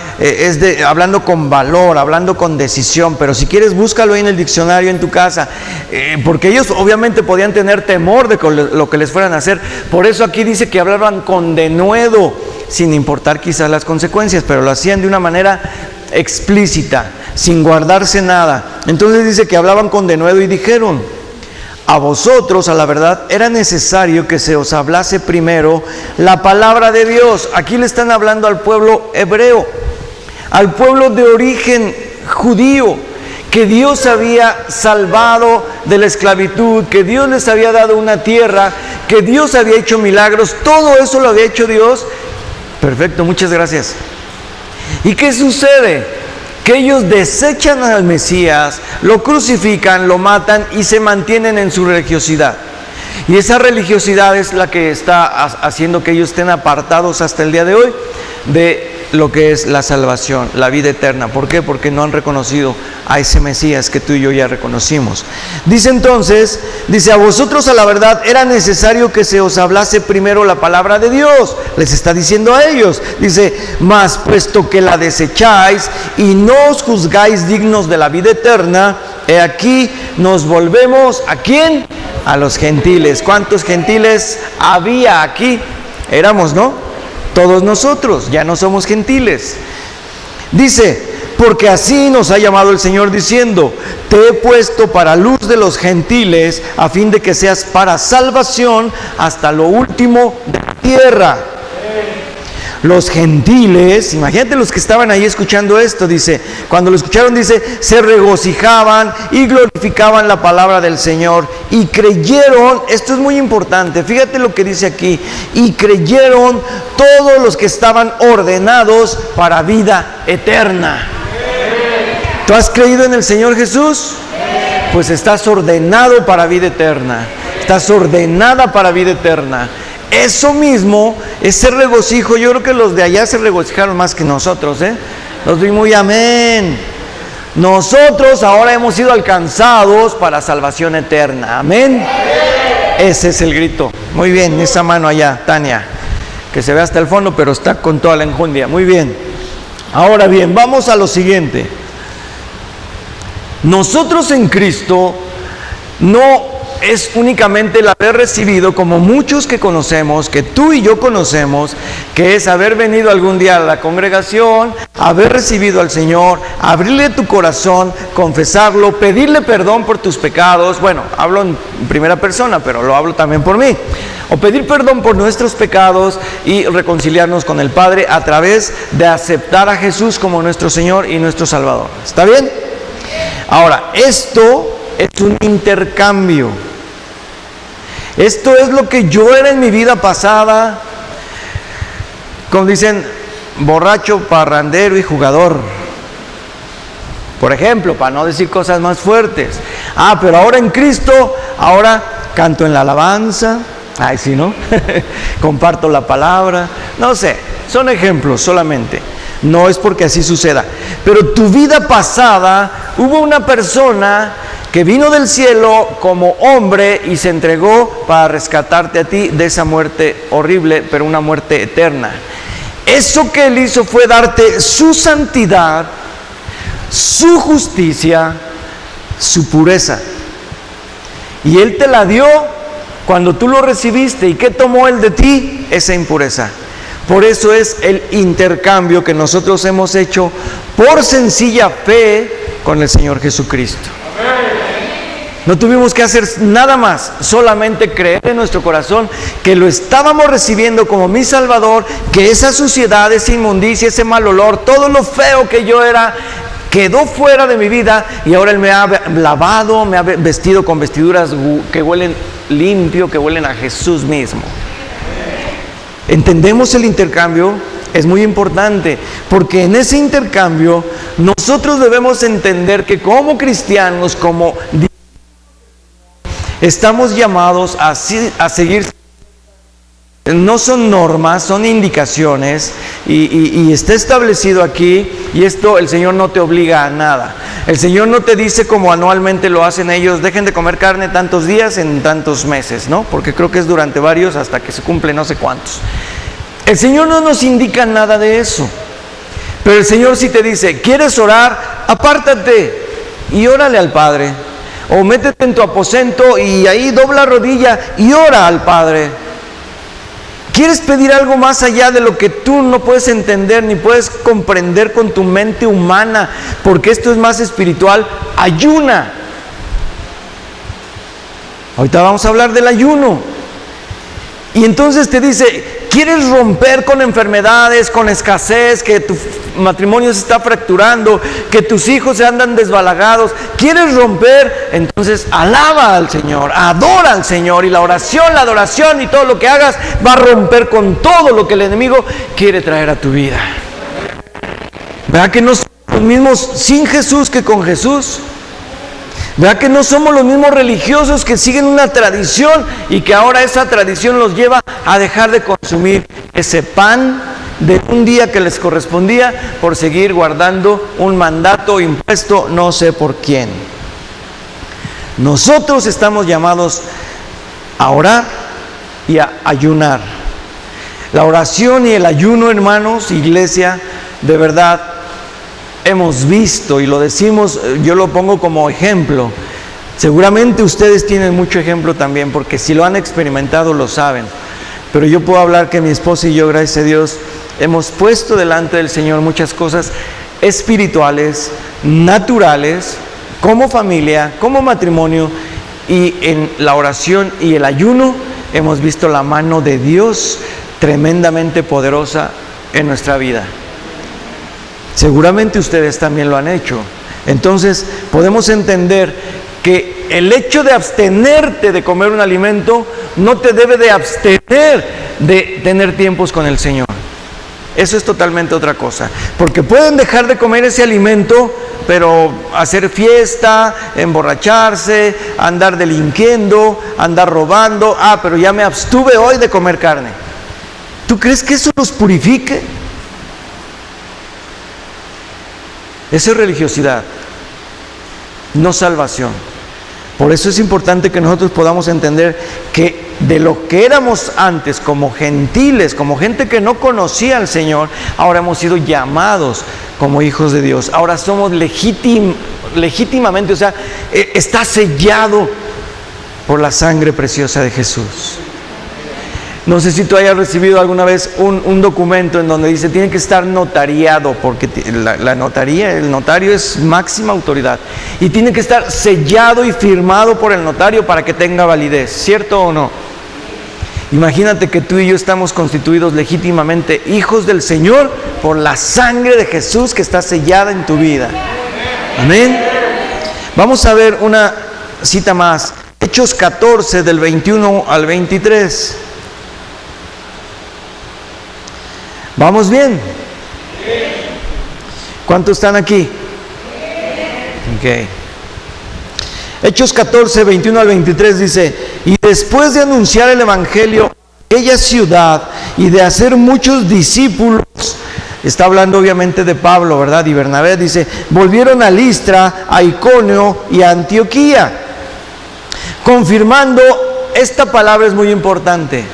hablando con valor, hablando con decisión, pero si quieres búscalo ahí en el diccionario en tu casa, porque ellos obviamente podían tener temor de lo que les fueran a hacer. Por eso aquí dice que hablaban con denuedo, sin importar quizás las consecuencias, pero lo hacían de una manera explícita, sin guardarse nada. Entonces dice que hablaban con denuedo y dijeron: a vosotros, a la verdad, era necesario que se os hablase primero la palabra de Dios. Aquí le están hablando al pueblo hebreo, al pueblo de origen judío, que Dios había salvado de la esclavitud, que Dios les había dado una tierra, que Dios había hecho milagros. Todo eso lo había hecho Dios. Perfecto, muchas gracias. ¿Y qué sucede? Que ellos desechan al Mesías, lo crucifican, lo matan y se mantienen en su religiosidad. Y esa religiosidad es la que está haciendo que ellos estén apartados hasta el día de hoy de lo que es la salvación, la vida eterna. ¿Por qué? Porque no han reconocido a ese Mesías que tú y yo ya reconocimos. Dice entonces, a vosotros a la verdad era necesario que se os hablase primero la palabra de Dios. Les está diciendo a ellos, dice, mas puesto que la desecháis y no os juzgáis dignos de la vida eterna, he aquí nos volvemos, ¿a quién? A los gentiles. ¿Cuántos gentiles había aquí? Éramos, ¿no? Todos nosotros, ya no somos gentiles. Dice, porque así nos ha llamado el Señor diciendo, te he puesto para luz de los gentiles, a fin de que seas para salvación hasta lo último de la tierra. Los gentiles, imagínate los que estaban ahí escuchando esto, dice, cuando lo escucharon, dice, se regocijaban y glorificaban la palabra del Señor y creyeron, esto es muy importante, fíjate lo que dice aquí, y creyeron todos los que estaban ordenados para vida eterna. ¿Tú has creído en el Señor Jesús? Pues estás ordenado para vida eterna, estás ordenada para vida eterna. Eso mismo, ese regocijo, yo creo que los de allá se regocijaron más que nosotros, Los vi muy amén. Nosotros ahora hemos sido alcanzados para salvación eterna, amén. Ese es el grito. Muy bien, esa mano allá, Tania, que se ve hasta el fondo, pero está con toda la enjundia. Muy bien. Ahora bien, vamos a lo siguiente. Nosotros en Cristo no es únicamente el haber recibido, como muchos que conocemos, que tú y yo conocemos, que es haber venido algún día a la congregación, haber recibido al Señor, abrirle tu corazón, confesarlo, pedirle perdón por tus pecados. Bueno, hablo en primera persona, pero lo hablo también por mí. O pedir perdón por nuestros pecados y reconciliarnos con el Padre a través de aceptar a Jesús como nuestro Señor y nuestro Salvador. ¿Está bien? Ahora, esto es un intercambio. Esto es lo que yo era en mi vida pasada, como dicen, borracho, parrandero y jugador. Por ejemplo, para no decir cosas más fuertes. Pero ahora en Cristo, ahora canto en la alabanza. Ay, sí, ¿no? Comparto la palabra. No sé, son ejemplos solamente. No es porque así suceda. Pero tu vida pasada, hubo una persona que vino del cielo como hombre y se entregó para rescatarte a ti de esa muerte horrible, pero una muerte eterna. Eso que Él hizo fue darte su santidad, su justicia, su pureza. Y Él te la dio cuando tú lo recibiste. ¿Y qué tomó Él de ti? Esa impureza. Por eso es el intercambio que nosotros hemos hecho por sencilla fe con el Señor Jesucristo. No tuvimos que hacer nada más, solamente creer en nuestro corazón que lo estábamos recibiendo como mi Salvador, que esa suciedad, esa inmundicia, ese mal olor, todo lo feo que yo era, quedó fuera de mi vida y ahora Él me ha lavado, me ha vestido con vestiduras que huelen limpio, que huelen a Jesús mismo. ¿Entendemos el intercambio? Es muy importante, porque en ese intercambio nosotros debemos entender que como cristianos, como estamos llamados a seguir. No son normas, son indicaciones y está establecido aquí, y esto el Señor no te obliga a nada. El Señor no te dice como anualmente lo hacen ellos, dejen de comer carne tantos días en tantos meses, ¿no? Porque creo que es durante varios hasta que se cumple no sé cuántos. El Señor no nos indica nada de eso, pero el Señor sí te dice, ¿quieres orar? Apártate y órale al Padre, o métete en tu aposento y ahí dobla rodilla y ora al Padre. ¿Quieres pedir algo más allá de lo que tú no puedes entender ni puedes comprender con tu mente humana, porque esto es más espiritual? Ayuna. Ahorita vamos a hablar del ayuno. Y entonces te dice, ¿quieres romper con enfermedades, con escasez, que tu matrimonio se está fracturando, que tus hijos se andan desbalagados? ¿Quieres romper? Entonces alaba al Señor, adora al Señor, y la oración, la adoración y todo lo que hagas va a romper con todo lo que el enemigo quiere traer a tu vida. ¿Verdad que no somos los mismos sin Jesús que con Jesús? ¿Verdad que no somos los mismos religiosos que siguen una tradición y que ahora esa tradición los lleva a dejar de consumir ese pan de un día que les correspondía por seguir guardando un mandato impuesto no sé por quién. Nosotros estamos llamados a orar y a ayunar. La oración y el ayuno, hermanos, iglesia, de verdad, hemos visto y lo decimos, yo lo pongo como ejemplo. Seguramente ustedes tienen mucho ejemplo también, porque si lo han experimentado lo saben. Pero yo puedo hablar que mi esposa y yo, gracias a Dios, hemos puesto delante del Señor muchas cosas espirituales, naturales, como familia, como matrimonio, y en la oración y el ayuno hemos visto la mano de Dios tremendamente poderosa en nuestra vida. Seguramente ustedes también lo han hecho. Entonces podemos entender que el hecho de abstenerte de comer un alimento no te debe de abstener de tener tiempos con el Señor. Eso es totalmente otra cosa. Porque pueden dejar de comer ese alimento, pero hacer fiesta, emborracharse, andar delinquiendo, andar robando. Pero ya me abstuve hoy de comer carne. ¿Tú crees que eso los purifique? Eso es religiosidad, no salvación. Por eso es importante que nosotros podamos entender que de lo que éramos antes como gentiles, como gente que no conocía al Señor, ahora hemos sido llamados como hijos de Dios. Ahora somos legítimamente, o sea, está sellado por la sangre preciosa de Jesús. No sé si tú hayas recibido alguna vez un documento en donde dice tiene que estar notariado, porque la notaría, el notario es máxima autoridad, y tiene que estar sellado y firmado por el notario para que tenga validez, ¿cierto o no? Imagínate que tú y yo estamos constituidos legítimamente hijos del Señor por la sangre de Jesús que está sellada en tu vida. Amén. Vamos a ver una cita más, Hechos 14 del 21 al 23. ¿Vamos bien? ¿Cuántos están aquí? Ok. Hechos 14, 21 al 23 dice: y después de anunciar el evangelio en aquella ciudad y de hacer muchos discípulos, está hablando obviamente de Pablo, ¿verdad? Y Bernabé, dice, volvieron a Listra, a Iconio y a Antioquía, confirmando, esta palabra es muy importante,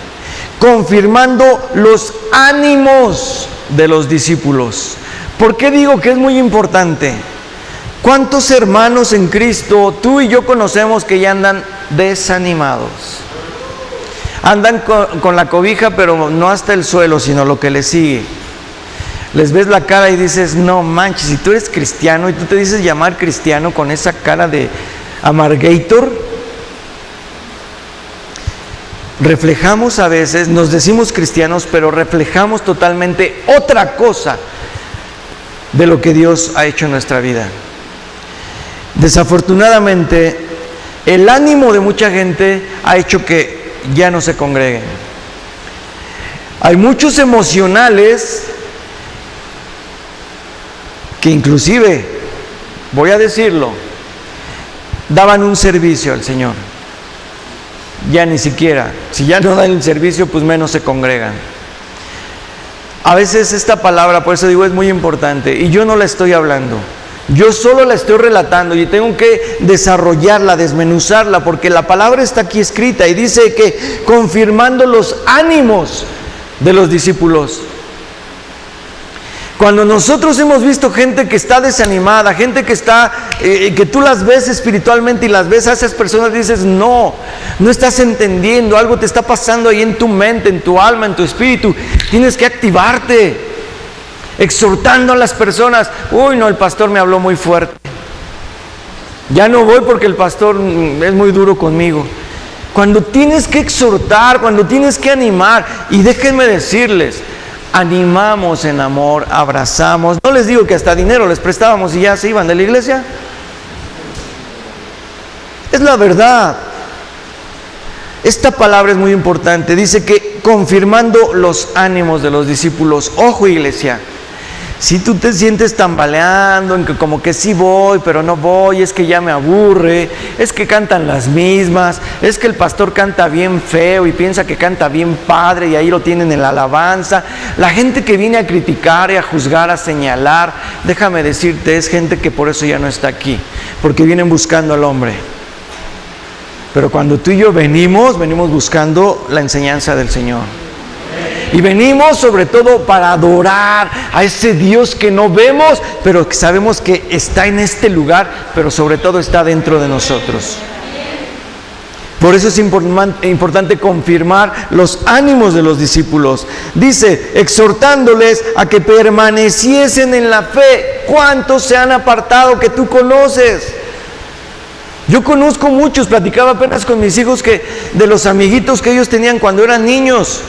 confirmando los ánimos de los discípulos. ¿Por qué digo que es muy importante? ¿Cuántos hermanos en Cristo tú y yo conocemos que ya andan desanimados? Andan con la cobija, pero no hasta el suelo, sino lo que les sigue. Les ves la cara y dices, no manches, si tú eres cristiano y tú te dices llamar cristiano con esa cara de amargator. Reflejamos a veces, nos decimos cristianos, pero reflejamos totalmente otra cosa de lo que Dios ha hecho en nuestra vida. Desafortunadamente, el ánimo de mucha gente ha hecho que ya no se congreguen. Hay muchos emocionales que inclusive, voy a decirlo, daban un servicio al Señor. Ya ni siquiera, si ya no dan el servicio, pues menos se congregan. A veces esta palabra, por eso digo, es muy importante, y yo no la estoy hablando, yo solo la estoy relatando y tengo que desarrollarla, desmenuzarla, porque la palabra está aquí escrita y dice que confirmando los ánimos de los discípulos. Cuando nosotros hemos visto gente que está desanimada, gente que está, que tú las ves espiritualmente y las ves a esas personas, dices, no estás entendiendo, algo te está pasando ahí en tu mente, en tu alma, en tu espíritu, tienes que activarte, exhortando a las personas. Uy, no, el pastor me habló muy fuerte, ya no voy porque el pastor es muy duro conmigo. Cuando tienes que exhortar, cuando tienes que animar, y déjenme decirles, animamos en amor, abrazamos. No les digo que hasta dinero les prestábamos y ya se iban de la iglesia. Es la verdad. Esta palabra es muy importante. Dice que confirmando los ánimos de los discípulos. Ojo, iglesia, Si tú te sientes tambaleando en que como que sí voy, pero no voy, es que ya me aburre, es que cantan las mismas, es que el pastor canta bien feo y piensa que canta bien padre y ahí lo tienen en la alabanza. La gente que viene a criticar y a juzgar, a señalar, déjame decirte, es gente que por eso ya no está aquí, porque vienen buscando al hombre. Pero cuando tú y yo venimos buscando la enseñanza del Señor. Y venimos sobre todo para adorar a ese Dios que no vemos, pero que sabemos que está en este lugar, pero sobre todo está dentro de nosotros. Por eso es importante confirmar los ánimos de los discípulos. Dice, exhortándoles a que permaneciesen en la fe. ¿Cuántos se han apartado que tú conoces? Yo conozco muchos, platicaba apenas con mis hijos de los amiguitos que ellos tenían cuando eran niños,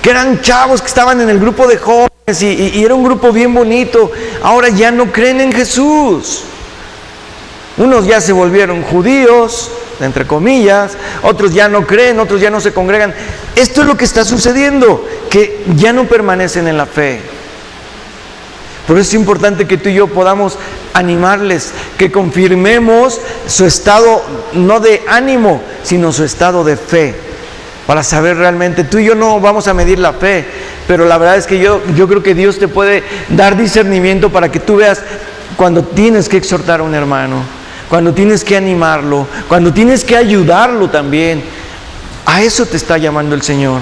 que eran chavos que estaban en el grupo de jóvenes y era un grupo bien bonito. Ahora ya no creen en Jesús. Unos ya se volvieron judíos, entre comillas, otros ya no creen, otros ya no se congregan. Esto es lo que está sucediendo, que ya no permanecen en la fe. Por eso es importante que tú y yo podamos animarles, que confirmemos su estado no de ánimo, sino su estado de fe. Para saber realmente, tú y yo no vamos a medir la fe, pero la verdad es que yo creo que Dios te puede dar discernimiento para que tú veas cuando tienes que exhortar a un hermano, cuando tienes que animarlo, cuando tienes que ayudarlo también. A eso te está llamando el Señor,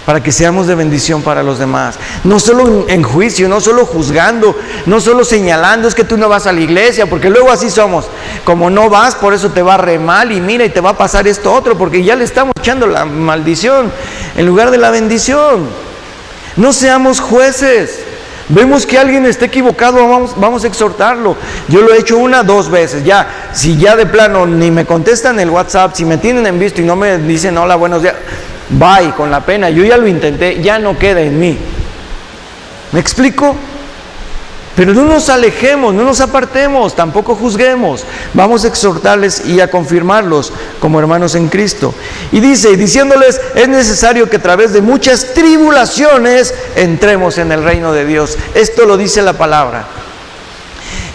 para que seamos de bendición para los demás. No solo en juicio, no solo juzgando, no solo señalando, es que tú no vas a la iglesia, porque luego así somos. Como no vas, por eso te va re mal y mira, y te va a pasar esto otro, porque ya le estamos echando la maldición en lugar de la bendición. No seamos jueces. Vemos que alguien está equivocado, vamos a exhortarlo. Yo lo he hecho 1, 2 veces. Ya, si ya de plano ni me contestan el WhatsApp, si me tienen en visto y no me dicen hola, buenos días, bye, con la pena, yo ya lo intenté, ya no queda en mí. ¿Me explico? Pero no nos alejemos, no nos apartemos, tampoco juzguemos. Vamos a exhortarles y a confirmarlos como hermanos en Cristo. Y dice, diciéndoles, es necesario que a través de muchas tribulaciones entremos en el reino de Dios. Esto lo dice la palabra.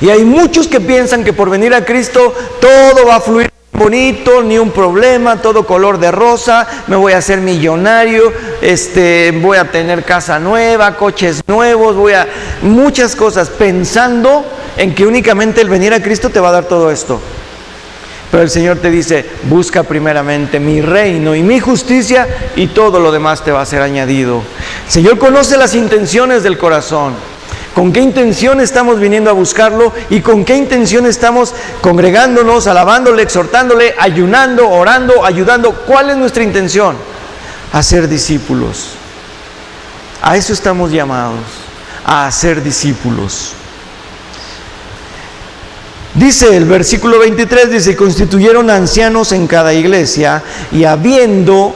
Y hay muchos que piensan que por venir a Cristo todo va a fluir bonito, ni un problema, todo color de rosa, me voy a hacer millonario, voy a tener casa nueva, coches nuevos, muchas cosas, pensando en que únicamente el venir a Cristo te va a dar todo esto. Pero el Señor te dice, busca primeramente mi reino y mi justicia y todo lo demás te va a ser añadido. El Señor conoce las intenciones del corazón. ¿Con qué intención estamos viniendo a buscarlo? ¿Y con qué intención estamos congregándonos, alabándole, exhortándole, ayunando, orando, ayudando? ¿Cuál es nuestra intención? A ser discípulos. A eso estamos llamados, a ser discípulos. Dice el versículo 23, dice, constituyeron ancianos en cada iglesia y habiendo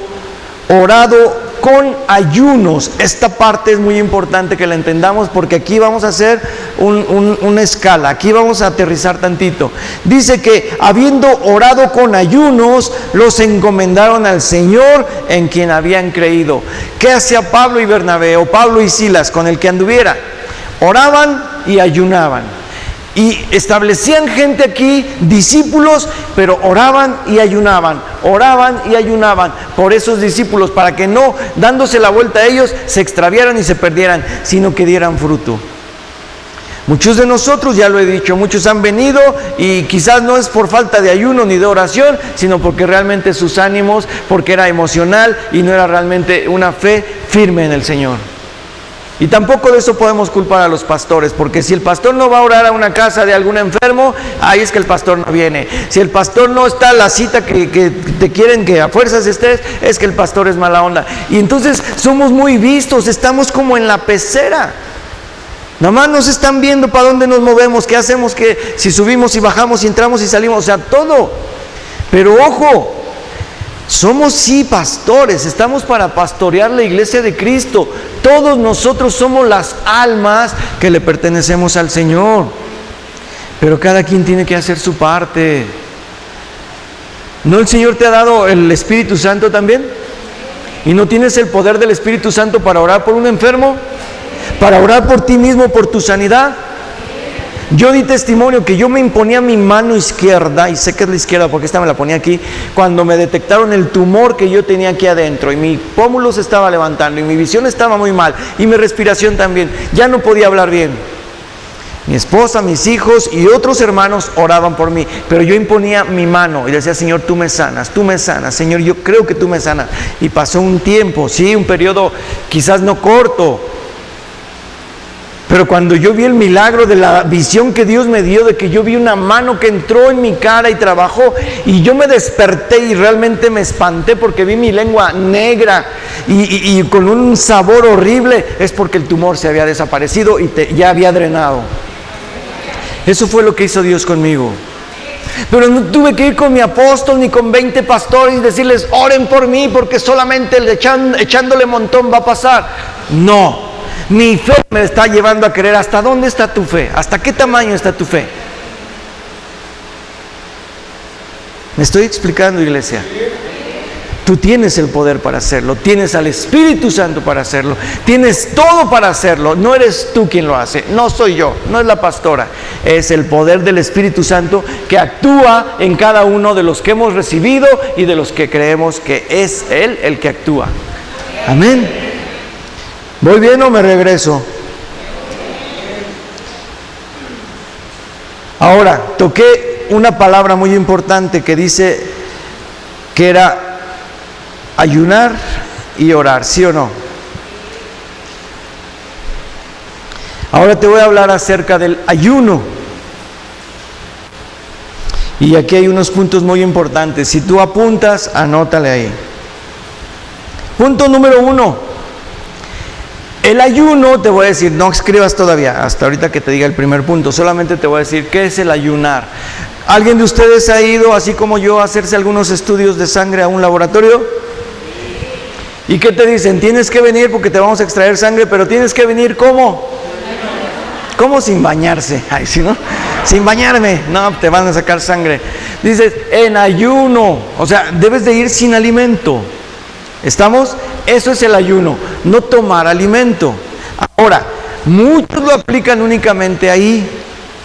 orado con ayunos. Esta parte es muy importante que la entendamos porque aquí vamos a hacer una escala, aquí vamos a aterrizar tantito. Dice que habiendo orado con ayunos, los encomendaron al Señor en quien habían creído. ¿Qué hacía Pablo y Bernabé o Pablo y Silas con el que anduviera? Oraban y ayunaban. Y establecían gente aquí, discípulos, pero oraban y ayunaban por esos discípulos, para que no, dándose la vuelta a ellos, se extraviaran y se perdieran, sino que dieran fruto. Muchos de nosotros, ya lo he dicho, muchos han venido y quizás no es por falta de ayuno ni de oración, sino porque realmente sus ánimos, porque era emocional y no era realmente una fe firme en el Señor. Y tampoco de eso podemos culpar a los pastores, porque si el pastor no va a orar a una casa de algún enfermo, ahí es que el pastor no viene. Si el pastor no está a la cita que te quieren que a fuerzas estés, es que el pastor es mala onda. Y entonces somos muy vistos, estamos como en la pecera. Nada más nos están viendo para dónde nos movemos, qué hacemos, que si subimos y bajamos, si entramos y salimos, o sea, todo. Pero ojo, somos sí pastores, estamos para pastorear la iglesia de Cristo. Todos nosotros somos las almas que le pertenecemos al Señor. Pero cada quien tiene que hacer su parte. ¿No el Señor te ha dado el Espíritu Santo también? ¿Y no tienes el poder del Espíritu Santo para orar por un enfermo? para orar por ti mismo, por tu sanidad. Yo di testimonio que yo me imponía mi mano izquierda, y sé que es la izquierda porque esta me la ponía aquí, cuando me detectaron el tumor que yo tenía aquí adentro, y mi pómulo se estaba levantando, y mi visión estaba muy mal, y mi respiración también, ya no podía hablar bien. Mi esposa, mis hijos y otros hermanos oraban por mí, pero yo imponía mi mano y decía, Señor, tú me sanas, Señor, yo creo que tú me sanas. Y pasó un tiempo, sí, un periodo quizás no corto, pero cuando yo vi el milagro de la visión que Dios me dio, de que yo vi una mano que entró en mi cara y trabajó, y yo me desperté y realmente me espanté porque vi mi lengua negra y con un sabor horrible, es porque el tumor se había desaparecido y ya había drenado. Eso fue lo que hizo Dios conmigo. Pero no tuve que ir con mi apóstol ni con 20 pastores y decirles, oren por mí porque solamente echándole montón va a pasar. No, mi fe me está llevando a creer. ¿Hasta dónde está tu fe? ¿Hasta qué tamaño está tu fe? ¿Me estoy explicando, iglesia? Tú tienes el poder para hacerlo, tienes al Espíritu Santo para hacerlo, tienes todo para hacerlo. No eres tú quien lo hace, no soy yo, no es la pastora, es el poder del Espíritu Santo que actúa en cada uno de los que hemos recibido y de los que creemos que es Él el que actúa. Amén. ¿Voy bien o me regreso? Ahora, toqué una palabra muy importante que dice que era ayunar y orar, ¿sí o no? Ahora te voy a hablar acerca del ayuno. Y aquí hay unos puntos muy importantes. Si tú apuntas, anótale ahí. Punto número 1. El ayuno, te voy a decir, no escribas todavía, hasta ahorita que te diga el primer punto. Solamente te voy a decir, ¿qué es el ayunar? ¿Alguien de ustedes ha ido, así como yo, a hacerse algunos estudios de sangre a un laboratorio? ¿Y qué te dicen? Tienes que venir porque te vamos a extraer sangre, pero tienes que venir ¿cómo? ¿Cómo sin bañarse? Ay, ¿sí, no? Sin bañarme, no, te van a sacar sangre. Dices, en ayuno, o sea, debes de ir sin alimento. ¿Estamos? Eso es el ayuno, no tomar alimento. Ahora, muchos lo aplican únicamente ahí.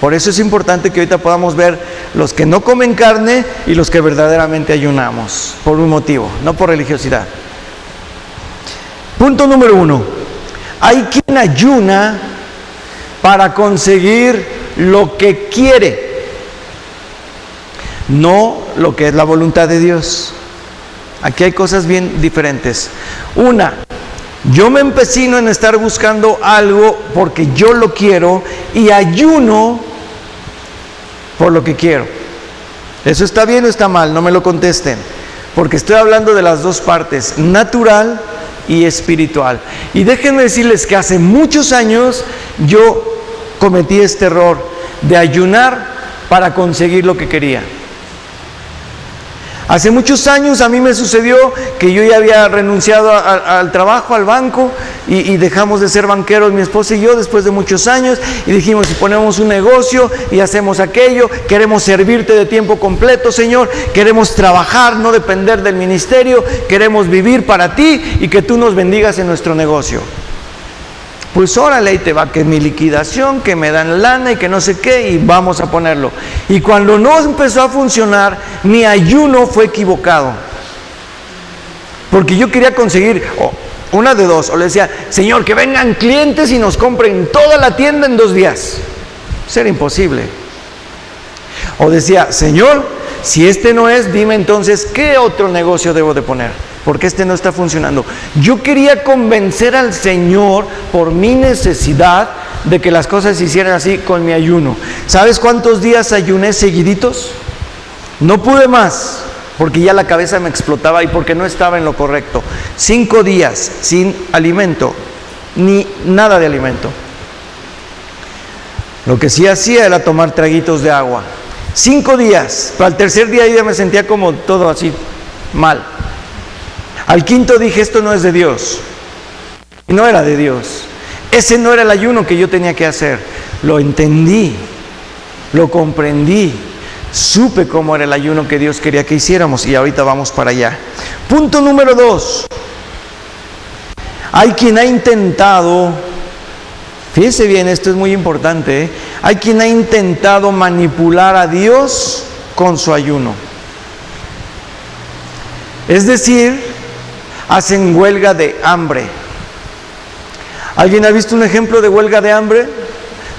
Por eso es importante que ahorita podamos ver los que no comen carne y los que verdaderamente ayunamos, por un motivo, no por religiosidad. Punto número 1. Hay quien ayuna para conseguir lo que quiere, no lo que es la voluntad de Dios. Aquí hay cosas bien diferentes. Una, yo me empecino en estar buscando algo porque yo lo quiero y ayuno por lo que quiero. ¿Eso está bien o está mal? No me lo contesten, porque estoy hablando de las dos partes, natural y espiritual. Y déjenme decirles que hace muchos años yo cometí este error de ayunar para conseguir lo que quería. Hace muchos años a mí me sucedió que yo ya había renunciado al trabajo, al banco, y dejamos de ser banqueros mi esposa y yo después de muchos años, y dijimos, si ponemos un negocio y hacemos aquello, queremos servirte de tiempo completo, Señor, queremos trabajar, no depender del ministerio, queremos vivir para ti y que tú nos bendigas en nuestro negocio. Pues órale, ahí te va, que mi liquidación, que me dan lana y que no sé qué, y vamos a ponerlo. Y cuando no empezó a funcionar, mi ayuno fue equivocado. Porque yo quería conseguir, una de dos, o le decía, Señor, que vengan clientes y nos compren toda la tienda en 2 días. Eso era imposible. O decía, Señor, si este no es, dime entonces, ¿qué otro negocio debo de poner? Porque este no está funcionando. Yo quería convencer al Señor por mi necesidad de que las cosas se hicieran así con mi ayuno. ¿Sabes cuántos días ayuné seguiditos? No pude más, porque ya la cabeza me explotaba y porque no estaba en lo correcto. 5 días sin alimento, ni nada de alimento. Lo que sí hacía era tomar traguitos de agua. 5 días, pero al tercer día ya me sentía como todo así, mal. Al quinto dije, esto no es de Dios. Y no era de Dios. Ese no era el ayuno que yo tenía que hacer. Lo entendí, lo comprendí, supe cómo era el ayuno que Dios quería que hiciéramos, y ahorita vamos para allá. Punto número 2. Hay quien ha intentado Fíjese bien, esto es muy importante, ¿eh? Hay quien ha intentado manipular a Dios con su ayuno. Es decir, hacen huelga de hambre. ¿Alguien ha visto un ejemplo de huelga de hambre?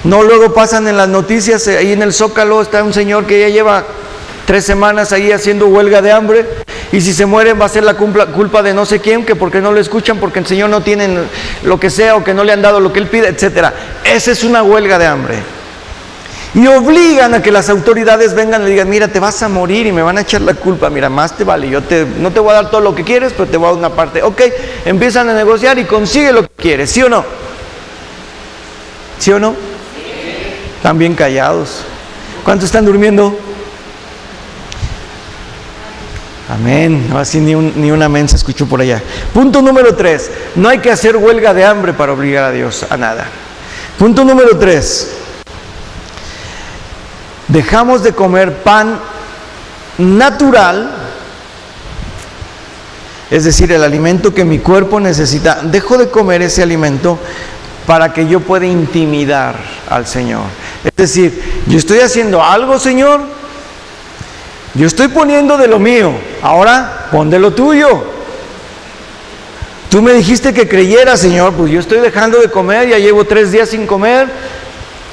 No, luego pasan en las noticias, ahí en el Zócalo está un señor que ya lleva 3 semanas ahí haciendo huelga de hambre, y si se muere va a ser la culpa de no sé quién, que porque no lo escuchan, porque el Señor no tiene lo que sea, o que no le han dado lo que Él pide, etc. Esa es una huelga de hambre. Y obligan a que las autoridades vengan y le digan, mira, te vas a morir y me van a echar la culpa, mira, más te vale, no te voy a dar todo lo que quieres, pero te voy a dar una parte. Ok, empiezan a negociar y consigue lo que quieres, ¿sí o no? ¿Sí o no? Sí. Están bien callados. ¿Cuántos están durmiendo? Amén. No, así ni un amén se escuchó por allá. Punto número 3. No hay que hacer huelga de hambre para obligar a Dios a nada. Punto número 3. Dejamos de comer pan natural, es decir, el alimento que mi cuerpo necesita. Dejo de comer ese alimento para que yo pueda intimidar al Señor. Es decir, yo estoy haciendo algo, Señor, yo estoy poniendo de lo mío, ahora pon de lo tuyo. Tú me dijiste que creyera, Señor, pues yo estoy dejando de comer, ya llevo 3 días sin comer,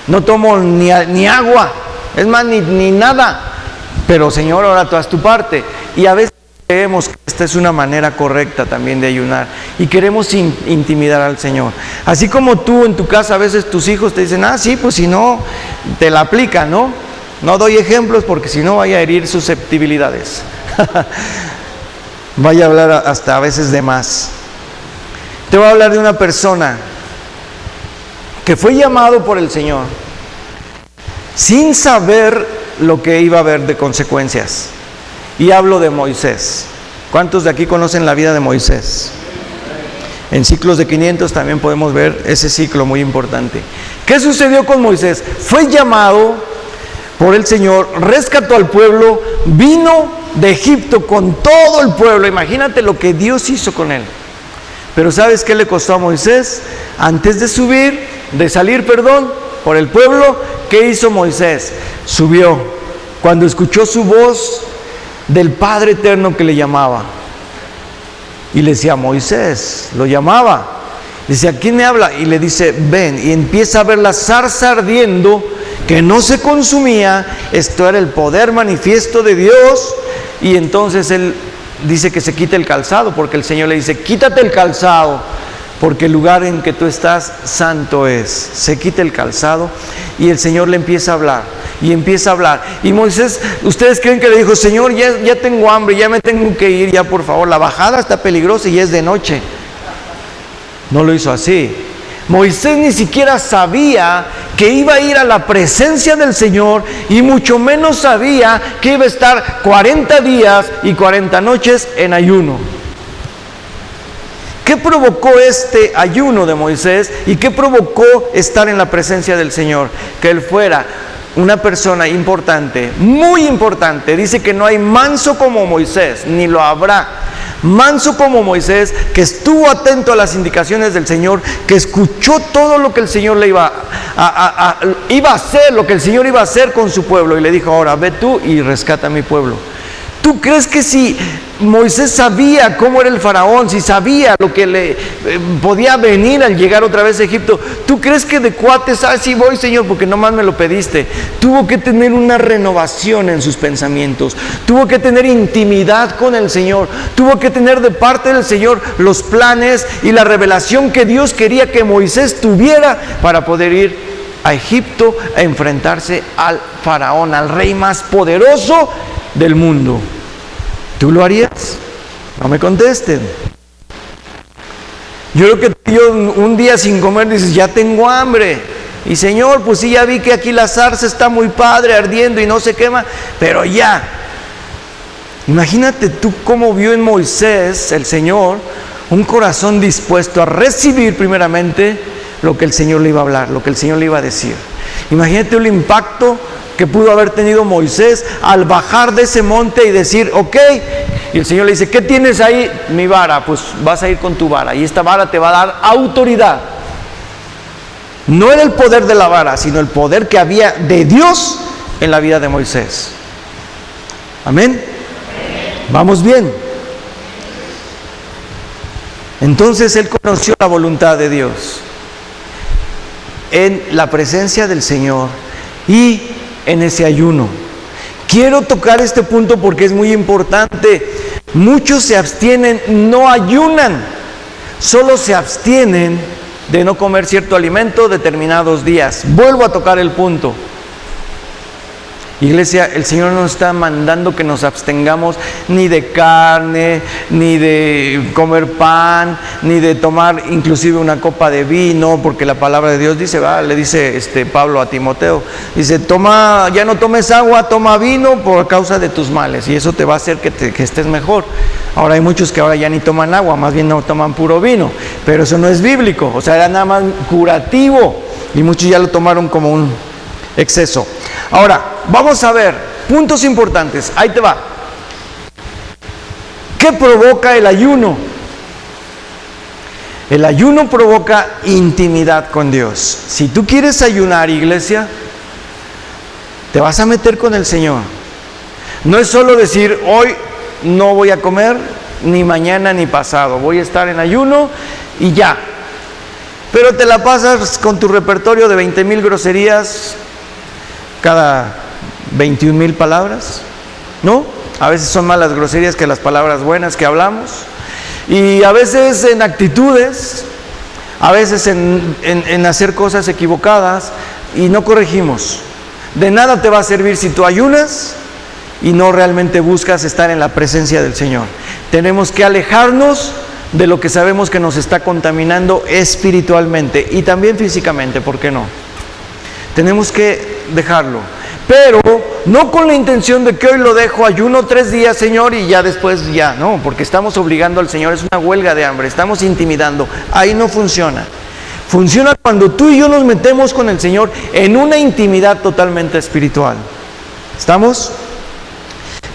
no tomo ni agua, es más, ni nada, pero Señor, ahora tú haz tu parte. Y a veces creemos que esta es una manera correcta también de ayunar, y queremos intimidar al Señor. Así como tú en tu casa, a veces tus hijos te dicen, sí, pues si no, te la aplican, ¿no? No doy ejemplos porque si no vaya a herir susceptibilidades. Vaya a hablar hasta a veces de más. Te voy a hablar de una persona que fue llamado por el Señor sin saber lo que iba a haber de consecuencias. Y hablo de Moisés. ¿Cuántos de aquí conocen la vida de Moisés? En ciclos de 500 también podemos ver ese ciclo muy importante. ¿Qué sucedió con Moisés? Fue llamado por el Señor, rescató al pueblo, vino de Egipto con todo el pueblo. Imagínate lo que Dios hizo con él. Pero ¿sabes qué le costó a Moisés? Antes de salir por el pueblo, ¿qué hizo Moisés? Subió. Cuando escuchó su voz del Padre Eterno que le llamaba, y le decía, Moisés, lo llamaba, le decía, ¿quién me habla? Y le dice, ven, y empieza a ver la zarza ardiendo, que no se consumía. Esto era el poder manifiesto de Dios. Y entonces él dice que se quite el calzado, porque el Señor le dice, quítate el calzado, porque el lugar en que tú estás santo es. Se quita el calzado y el Señor le empieza a hablar, y empieza a hablar. Y Moisés, ¿ustedes creen que le dijo, Señor, ya tengo hambre, ya me tengo que ir, ya por favor, la bajada está peligrosa y es de noche? No lo hizo así. Moisés ni siquiera sabía que iba a ir a la presencia del Señor, y mucho menos sabía que iba a estar 40 días y 40 noches en ayuno. ¿Qué provocó este ayuno de Moisés y qué provocó estar en la presencia del Señor? Que él fuera una persona importante, muy importante. Dice que no hay manso como Moisés, ni lo habrá. Manso como Moisés, que estuvo atento a las indicaciones del Señor, que escuchó todo lo que el Señor le iba a hacer, lo que el Señor iba a hacer con su pueblo, y le dijo, ahora ve tú y rescata a mi pueblo. ¿Tú crees que si Moisés sabía cómo era el faraón, si sabía lo que le podía venir al llegar otra vez a Egipto, tú crees que de cuates, sí voy, Señor, porque nomás me lo pediste? Tuvo que tener una renovación en sus pensamientos, tuvo que tener intimidad con el Señor, tuvo que tener de parte del Señor los planes y la revelación que Dios quería que Moisés tuviera para poder ir a Egipto a enfrentarse al faraón, al rey más poderoso del mundo. ¿Tú lo harías? No me contesten. Yo creo que yo un día sin comer dices, ya tengo hambre. Y Señor, pues sí, ya vi que aquí la zarza está muy padre, ardiendo y no se quema, pero ya. Imagínate tú cómo vio en Moisés el Señor un corazón dispuesto a recibir primeramente lo que el Señor le iba a hablar, lo que el Señor le iba a decir. Imagínate el impacto que pudo haber tenido Moisés al bajar de ese monte y decir, ok, y el Señor le dice, ¿qué tienes ahí? Mi vara. Pues vas a ir con tu vara, y esta vara te va a dar autoridad. No era el poder de la vara, sino el poder que había de Dios en la vida de Moisés. Amén. Vamos bien. Entonces él conoció la voluntad de Dios en la presencia del Señor y en ese ayuno. Quiero tocar este punto porque es muy importante. Muchos se abstienen, no ayunan, solo se abstienen de no comer cierto alimento determinados días. Vuelvo a tocar el punto. Iglesia, el Señor no nos está mandando que nos abstengamos ni de carne, ni de comer pan, ni de tomar inclusive una copa de vino, porque la palabra de Dios dice, le dice Pablo a Timoteo, dice, ya no tomes agua, toma vino por causa de tus males, y eso te va a hacer que estés mejor. Ahora hay muchos que ahora ya ni toman agua, más bien no toman puro vino, pero eso no es bíblico, o sea, era nada más curativo, y muchos ya lo tomaron como un exceso. Ahora, vamos a ver, puntos importantes, ahí te va. ¿Qué provoca el ayuno? El ayuno provoca intimidad con Dios. Si tú quieres ayunar, iglesia, te vas a meter con el Señor. No es solo decir, hoy no voy a comer, ni mañana ni pasado, voy a estar en ayuno y ya. Pero te la pasas con tu repertorio de 20,000 groserías cada 21,000 palabras, ¿no? A veces son más las groserías que las palabras buenas que hablamos, y a veces en actitudes, a veces en hacer cosas equivocadas, y no corregimos. De nada te va a servir si tú ayunas y no realmente buscas estar en la presencia del Señor. Tenemos que alejarnos de lo que sabemos que nos está contaminando espiritualmente y también físicamente, ¿por qué no? Tenemos que dejarlo, pero no con la intención de que hoy lo dejo, ayuno 3 días, Señor, y ya después ya, no, porque estamos obligando al Señor, es una huelga de hambre, estamos intimidando, ahí no funciona. Funciona cuando tú y yo nos metemos con el Señor en una intimidad totalmente espiritual. ¿Estamos?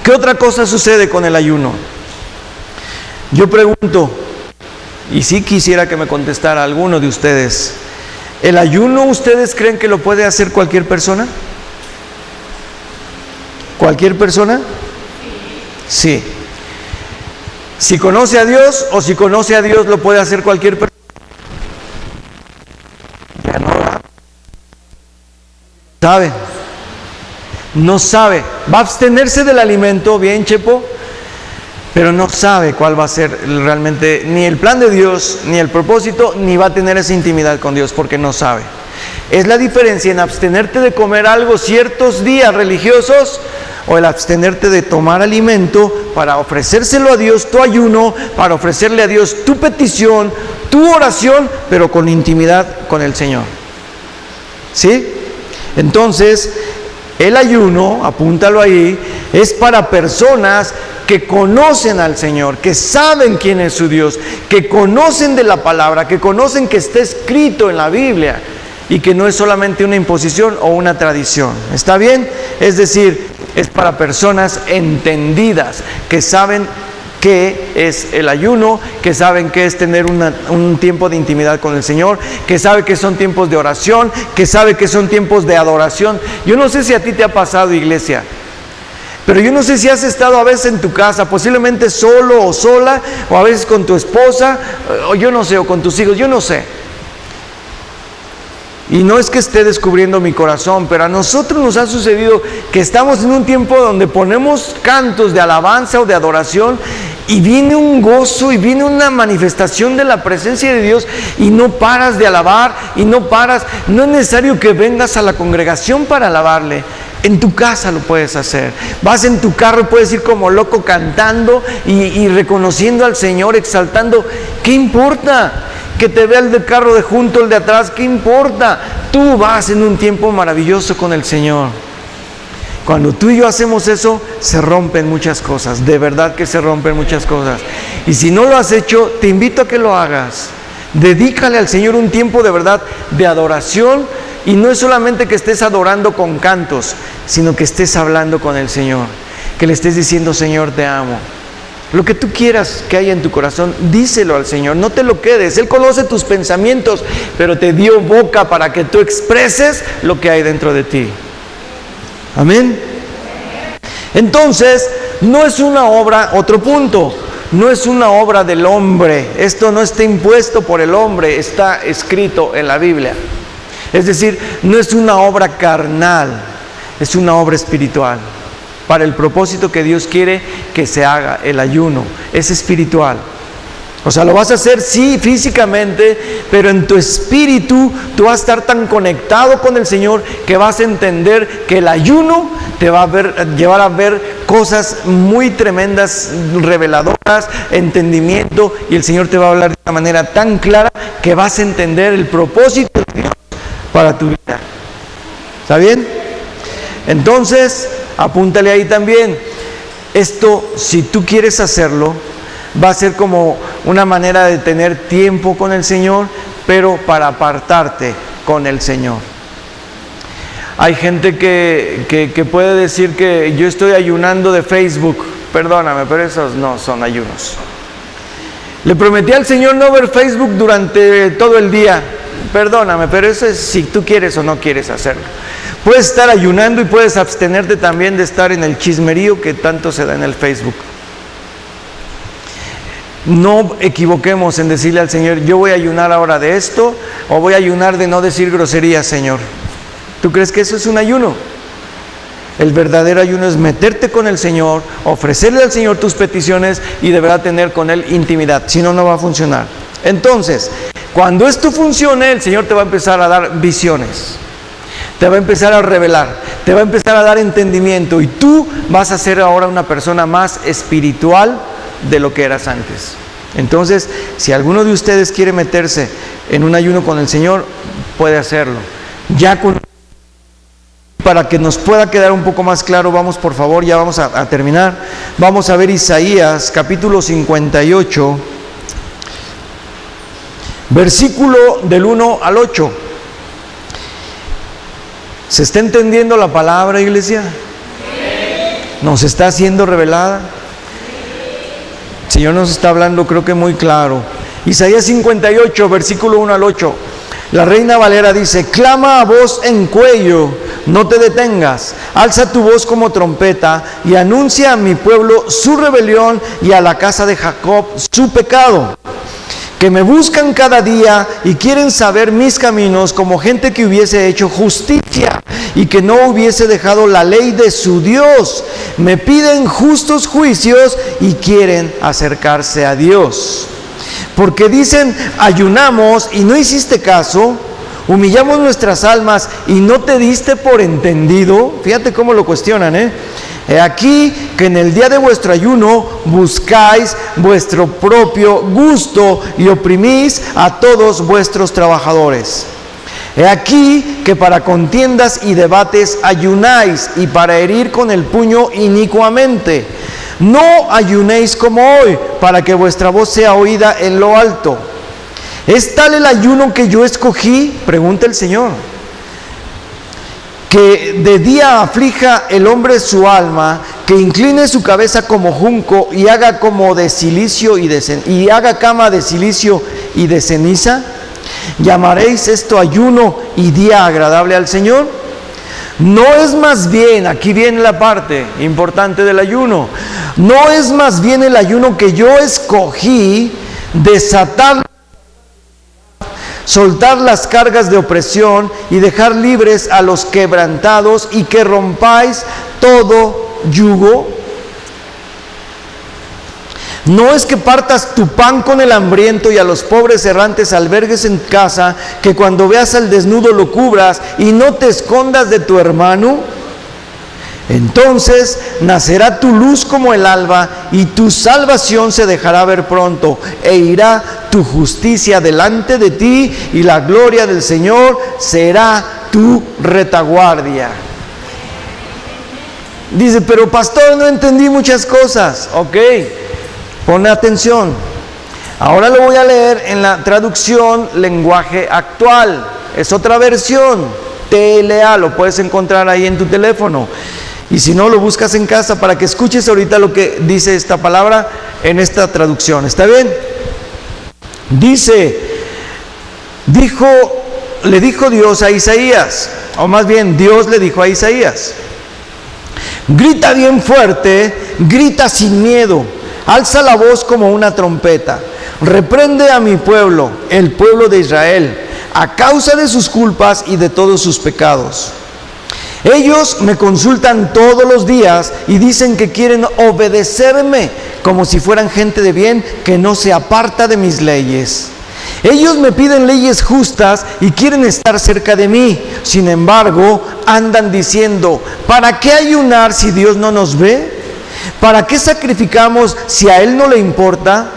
¿Qué otra cosa sucede con el ayuno? Yo pregunto, y sí quisiera que me contestara alguno de ustedes, ¿el ayuno ustedes creen que lo puede hacer cualquier persona? ¿Cualquier persona? Sí. Si conoce a Dios o si conoce a Dios, ¿lo puede hacer cualquier persona? Ya no sabe. No sabe. Va a abstenerse del alimento, bien, Chepo, pero no sabe cuál va a ser realmente ni el plan de Dios, ni el propósito, ni va a tener esa intimidad con Dios porque no sabe. Es la diferencia en abstenerte de comer algo ciertos días religiosos o el abstenerte de tomar alimento para ofrecérselo a Dios, tu ayuno, para ofrecerle a Dios tu petición, tu oración, pero con intimidad con el Señor. ¿Sí? Entonces, el ayuno, apúntalo ahí, es para personas que conocen al Señor, que saben quién es su Dios, que conocen de la palabra, que conocen que está escrito en la Biblia y que no es solamente una imposición o una tradición. ¿Está bien? Es decir, es para personas entendidas, que saben qué es el ayuno, que saben qué es tener un tiempo de intimidad con el Señor, que sabe que son tiempos de oración, que sabe que son tiempos de adoración. Yo no sé si a ti te ha pasado, iglesia, pero yo no sé si has estado a veces en tu casa, posiblemente solo o sola, o a veces con tu esposa, o yo no sé, o con tus hijos, yo no sé. Y no es que esté descubriendo mi corazón, pero a nosotros nos ha sucedido que estamos en un tiempo donde ponemos cantos de alabanza o de adoración y viene un gozo y viene una manifestación de la presencia de Dios y no paras de alabar y no paras. No es necesario que vengas a la congregación para alabarle. En tu casa lo puedes hacer. Vas en tu carro y puedes ir como loco cantando y reconociendo al Señor, exaltando. ¿Qué importa? Que te vea el del carro de junto, el de atrás, ¿qué importa? Tú vas en un tiempo maravilloso con el Señor. Cuando tú y yo hacemos eso, se rompen muchas cosas, de verdad que se rompen muchas cosas. Y si no lo has hecho, te invito a que lo hagas. Dedícale al Señor un tiempo de verdad de adoración, y no es solamente que estés adorando con cantos, sino que estés hablando con el Señor, que le estés diciendo, Señor, te amo. Lo que tú quieras que haya en tu corazón, díselo al Señor, no te lo quedes. Él conoce tus pensamientos, pero te dio boca para que tú expreses lo que hay dentro de ti. Amén. Entonces, no es una obra, otro punto, no es una obra del hombre. Esto no está impuesto por el hombre, está escrito en la Biblia. Es decir, no es una obra carnal, es una obra espiritual. Para el propósito que Dios quiere que se haga, el ayuno es espiritual. O sea, lo vas a hacer sí físicamente, pero en tu espíritu tú vas a estar tan conectado con el Señor que vas a entender que el ayuno te va a llevar a ver cosas muy tremendas, reveladoras, entendimiento, y el Señor te va a hablar de una manera tan clara que vas a entender el propósito de Dios para tu vida. ¿Está bien? Entonces, apúntale ahí también. Esto, si tú quieres hacerlo, va a ser como una manera de tener tiempo con el Señor, pero para apartarte con el Señor. Hay gente que puede decir que yo estoy ayunando de Facebook. Perdóname, pero esos no son ayunos. Le prometí al Señor no ver Facebook durante todo el día. Perdóname, pero eso es si tú quieres o no quieres hacerlo. Puedes estar ayunando y puedes abstenerte también de estar en el chismerío que tanto se da en el Facebook. No equivoquemos en decirle al Señor, yo voy a ayunar ahora de esto, o voy a ayunar de no decir groserías, Señor. ¿Tú crees que eso es un ayuno? El verdadero ayuno es meterte con el Señor, ofrecerle al Señor tus peticiones y de verdad tener con Él intimidad. Si no, no va a funcionar. Entonces, cuando esto funcione, el Señor te va a empezar a dar visiones. Te va a empezar a revelar, te va a empezar a dar entendimiento, y tú vas a ser ahora una persona más espiritual de lo que eras antes. Entonces, si alguno de ustedes quiere meterse en un ayuno con el Señor, puede hacerlo. Para que nos pueda quedar un poco más claro, vamos por favor, ya vamos a terminar. Vamos a ver Isaías capítulo 58, versículo del 1 al 8. ¿Se está entendiendo la palabra, iglesia? ¿Nos está siendo revelada? El Señor nos está hablando, creo que muy claro. Isaías 58, versículo 1 al 8. La Reina Valera dice: clama a voz en cuello, no te detengas, alza tu voz como trompeta y anuncia a mi pueblo su rebelión y a la casa de Jacob su pecado. Que me buscan cada día y quieren saber mis caminos, como gente que hubiese hecho justicia y que no hubiese dejado la ley de su Dios. Me piden justos juicios y quieren acercarse a Dios. Porque dicen, ayunamos y no hiciste caso, humillamos nuestras almas y no te diste por entendido. Fíjate cómo lo cuestionan, He aquí que en el día de vuestro ayuno buscáis vuestro propio gusto y oprimís a todos vuestros trabajadores. He aquí que para contiendas y debates ayunáis, y para herir con el puño inicuamente. No ayunéis como hoy, para que vuestra voz sea oída en lo alto. ¿Es tal el ayuno que yo escogí? Pregunta el Señor. Que de día aflija el hombre su alma, que incline su cabeza como junco y haga como de silicio y haga cama de silicio y de ceniza. ¿Llamaréis esto ayuno y día agradable al Señor? No es más bien, aquí viene la parte importante del ayuno, no es más bien el ayuno que yo escogí, desatar, soltar las cargas de opresión y dejar libres a los quebrantados, y que rompáis todo yugo. No es que partas tu pan con el hambriento y a los pobres errantes albergues en casa, que cuando veas al desnudo lo cubras y no te escondas de tu hermano. Entonces nacerá tu luz como el alba y tu salvación se dejará ver pronto, e irá tu justicia delante de ti y la gloria del Señor será tu retaguardia. Dice, pero pastor, no entendí muchas cosas. Ok, pon atención. Ahora lo voy a leer en la traducción lenguaje actual. Es otra versión, TLA, lo puedes encontrar ahí en tu teléfono. Y si no, lo buscas en casa para que escuches ahorita lo que dice esta palabra en esta traducción. ¿Está bien? Le dijo Dios a Isaías, o más bien Dios le dijo a Isaías: grita bien fuerte, grita sin miedo, alza la voz como una trompeta, reprende a mi pueblo, el pueblo de Israel, a causa de sus culpas y de todos sus pecados. Ellos me consultan todos los días y dicen que quieren obedecerme como si fueran gente de bien que no se aparta de mis leyes. Ellos me piden leyes justas y quieren estar cerca de mí. Sin embargo, andan diciendo: ¿para qué ayunar si Dios no nos ve? ¿Para qué sacrificamos si a Él no le importa?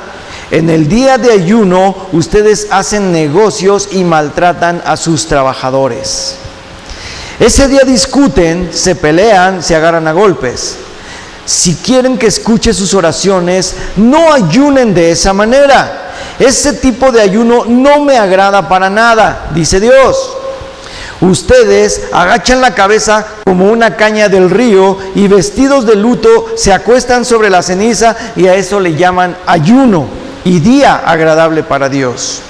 En el día de ayuno, ustedes hacen negocios y maltratan a sus trabajadores. Ese día discuten, se pelean, se agarran a golpes. Si quieren que escuche sus oraciones, no ayunen de esa manera. Ese tipo de ayuno no me agrada para nada, dice Dios. Ustedes agachan la cabeza como una caña del río y vestidos de luto se acuestan sobre la ceniza, y a eso le llaman ayuno y día agradable para Dios.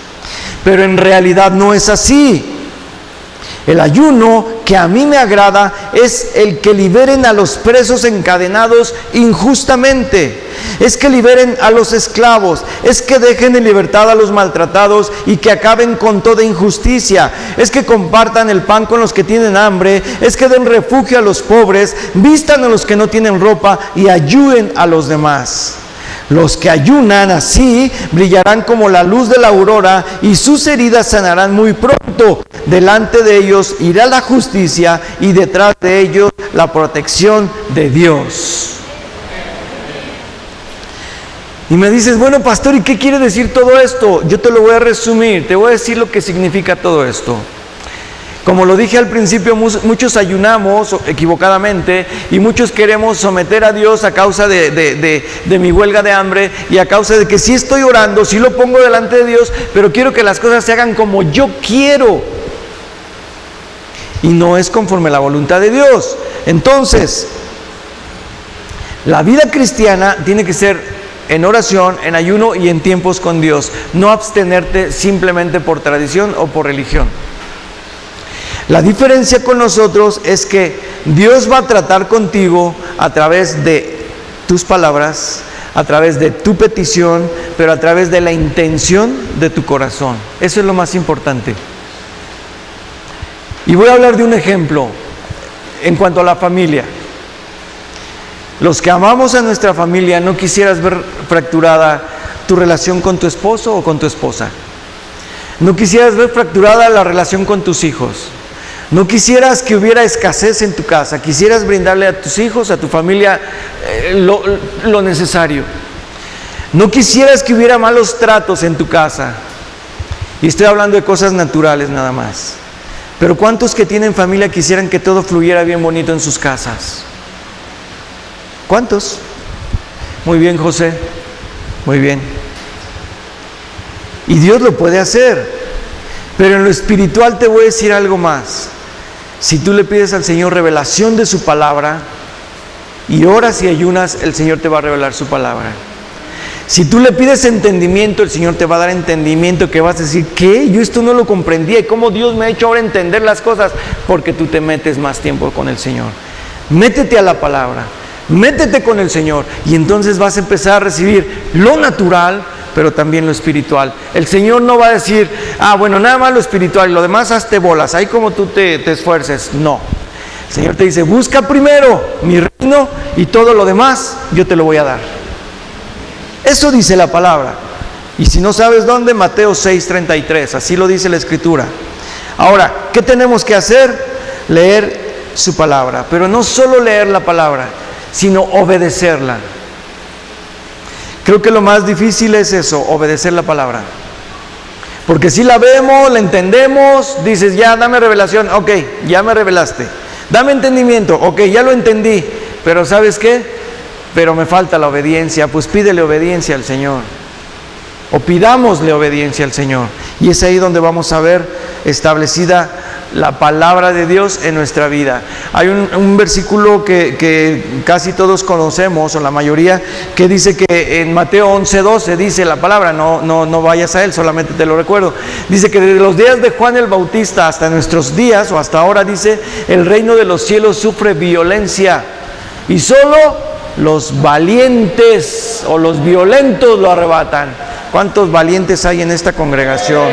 Pero en realidad no es así. El ayuno que a mí me agrada es el que liberen a los presos encadenados injustamente, es que liberen a los esclavos, es que dejen en libertad a los maltratados y que acaben con toda injusticia, es que compartan el pan con los que tienen hambre, es que den refugio a los pobres, vistan a los que no tienen ropa y ayuden a los demás. Los que ayunan así brillarán como la luz de la aurora y sus heridas sanarán muy pronto. Delante de ellos irá la justicia y detrás de ellos la protección de Dios. Y me dices: bueno, pastor, ¿y qué quiere decir todo esto? Yo te lo voy a resumir, te voy a decir lo que significa todo esto. Como lo dije al principio, muchos ayunamos equivocadamente y muchos queremos someter a Dios a causa de mi huelga de hambre y a causa de que sí estoy orando, sí lo pongo delante de Dios, pero quiero que las cosas se hagan como yo quiero. Y no es conforme a la voluntad de Dios. Entonces, la vida cristiana tiene que ser en oración, en ayuno y en tiempos con Dios. No abstenerte simplemente por tradición o por religión. La diferencia con nosotros es que Dios va a tratar contigo a través de tus palabras, a través de tu petición, pero a través de la intención de tu corazón. Eso es lo más importante. Y voy a hablar de un ejemplo en cuanto a la familia. Los que amamos a nuestra familia, ¿no quisieras ver fracturada tu relación con tu esposo o con tu esposa? ¿No quisieras ver fracturada la relación con tus hijos? ¿No quisieras que hubiera escasez en tu casa? ¿Quisieras brindarle a tus hijos, a tu familia, lo necesario? ¿No quisieras que hubiera malos tratos en tu casa? Y estoy hablando de cosas naturales nada más. Pero ¿cuántos que tienen familia quisieran que todo fluyera bien bonito en sus casas? ¿Cuántos? Muy bien, José. Muy bien. Y Dios lo puede hacer. Pero en lo espiritual te voy a decir algo más. Si tú le pides al Señor revelación de su palabra y oras y ayunas, el Señor te va a revelar su palabra. Si tú le pides entendimiento, el Señor te va a dar entendimiento, que vas a decir: ¿qué? Yo esto no lo comprendía. ¿Y cómo Dios me ha hecho ahora entender las cosas? Porque tú te metes más tiempo con el Señor. Métete a la palabra, métete con el Señor, y entonces vas a empezar a recibir lo natural, pero también lo espiritual. El Señor no va a decir: bueno, nada más lo espiritual y lo demás hazte bolas, ahí como tú te esfuerces. No. El Señor te dice: busca primero mi reino y todo lo demás yo te lo voy a dar. Eso dice la palabra. Y si no sabes dónde, Mateo 6:33, así lo dice la Escritura. Ahora, ¿qué tenemos que hacer? Leer su palabra, pero no solo leer la palabra, sino obedecerla. Creo que lo más difícil es eso, obedecer la palabra. Porque si la vemos, la entendemos, dices: ya, dame revelación, ok, ya me revelaste. Dame entendimiento, ok, ya lo entendí, pero ¿sabes qué? Pero me falta la obediencia. Pues pídele obediencia al Señor, o pidámosle obediencia al Señor, y es ahí donde vamos a ver establecida la palabra de Dios en nuestra vida. Hay un versículo que casi todos conocemos, o la mayoría, que dice que en Mateo 11:12 dice la palabra, no vayas a él, solamente te lo recuerdo. Dice que desde los días de Juan el Bautista hasta nuestros días, o hasta ahora, dice, el reino de los cielos sufre violencia y solo los valientes o los violentos lo arrebatan. ¿Cuántos valientes hay en esta congregación?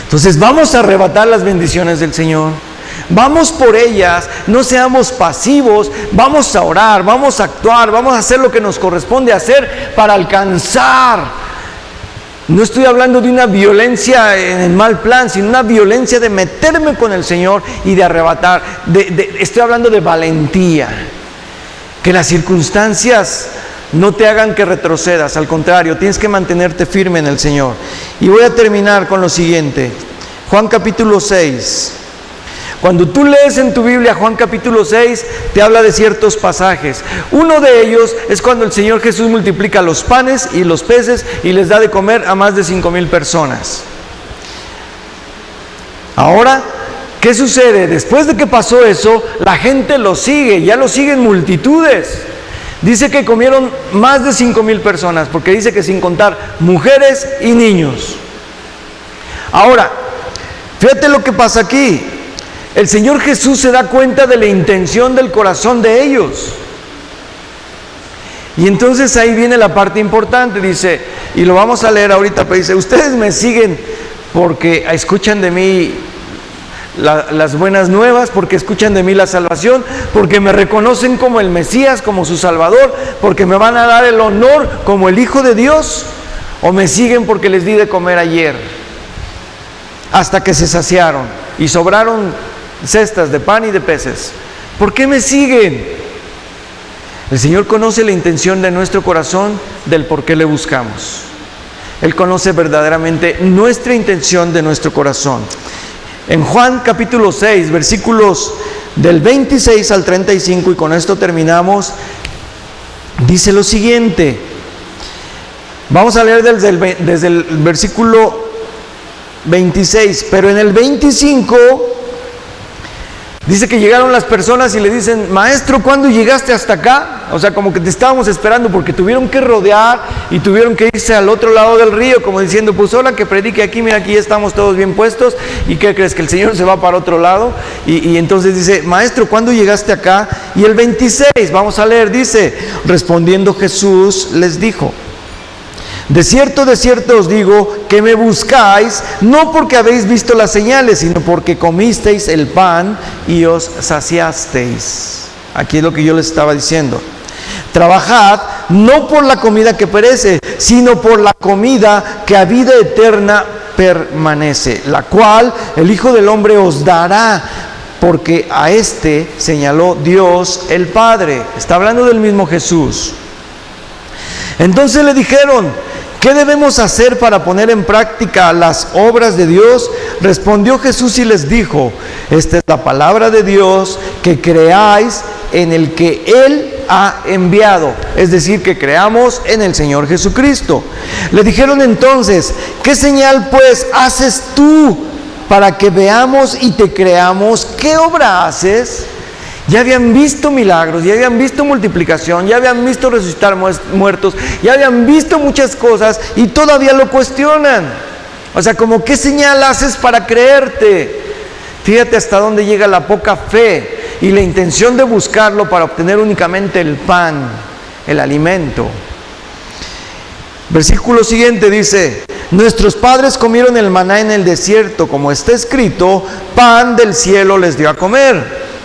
Entonces vamos a arrebatar las bendiciones del Señor. Vamos por ellas, no seamos pasivos, vamos a orar, vamos a actuar, vamos a hacer lo que nos corresponde hacer para alcanzar. No estoy hablando de una violencia en el mal plan, sino una violencia de meterme con el Señor y de arrebatar. Estoy hablando de valentía. Que las circunstancias no te hagan que retrocedas, al contrario, tienes que mantenerte firme en el Señor. Y voy a terminar con lo siguiente. Juan capítulo 6. Cuando tú lees en tu Biblia Juan capítulo 6, te habla de ciertos pasajes. Uno de ellos es cuando el Señor Jesús multiplica los panes y los peces y les da de comer a más de 5,000 personas. Ahora, ¿qué sucede? Después de que pasó eso, la gente lo sigue, ya lo siguen multitudes. Dice que comieron más de 5,000 personas, porque dice que sin contar mujeres y niños. Ahora, fíjate lo que pasa aquí. El Señor Jesús se da cuenta de la intención del corazón de ellos. Y entonces ahí viene la parte importante, dice, y lo vamos a leer ahorita, pero dice, ustedes me siguen porque escuchan de mí las buenas nuevas, porque escuchan de mí la salvación, porque me reconocen como el Mesías, como su Salvador, porque me van a dar el honor como el Hijo de Dios, o me siguen porque les di de comer ayer, hasta que se saciaron y sobraron cestas de pan y de peces. ¿Por qué me siguen? El Señor conoce la intención de nuestro corazón, del por qué le buscamos. Él conoce verdaderamente nuestra intención de nuestro corazón. En Juan capítulo 6, versículos del 26 al 35, y con esto terminamos, dice lo siguiente. Vamos a leer desde el versículo 26, pero en el 25 dice que llegaron las personas y le dicen, maestro, ¿cuándo llegaste hasta acá? O sea, como que te estábamos esperando, porque tuvieron que rodear y tuvieron que irse al otro lado del río, como diciendo, pues ahora que predique aquí, mira, aquí estamos todos bien puestos. ¿Y qué crees? Que el Señor se va para otro lado. Y entonces dice, maestro, ¿cuándo llegaste acá? Y el 26, vamos a leer, dice, respondiendo Jesús les dijo, de cierto os digo que me buscáis, no porque habéis visto las señales, sino porque comisteis el pan y os saciasteis. Aquí es lo que yo les estaba diciendo. Trabajad no por la comida que perece, sino por la comida que a vida eterna permanece, la cual el Hijo del Hombre os dará, porque a este señaló Dios el Padre. Está hablando del mismo Jesús. Entonces le dijeron, ¿qué debemos hacer para poner en práctica las obras de Dios? Respondió Jesús y les dijo, esta es la palabra de Dios, que creáis en el que Él ha enviado, es decir, que creamos en el Señor Jesucristo. Le dijeron entonces, ¿qué señal pues haces tú para que veamos y te creamos? ¿Qué obra haces? Ya habían visto milagros, ya habían visto multiplicación, ya habían visto resucitar muertos, ya habían visto muchas cosas y todavía lo cuestionan. O sea, como, ¿qué señal haces para creerte? Fíjate hasta dónde llega la poca fe y la intención de buscarlo para obtener únicamente el pan, el alimento. Versículo siguiente dice, nuestros padres comieron el maná en el desierto, como está escrito, pan del cielo les dio a comer.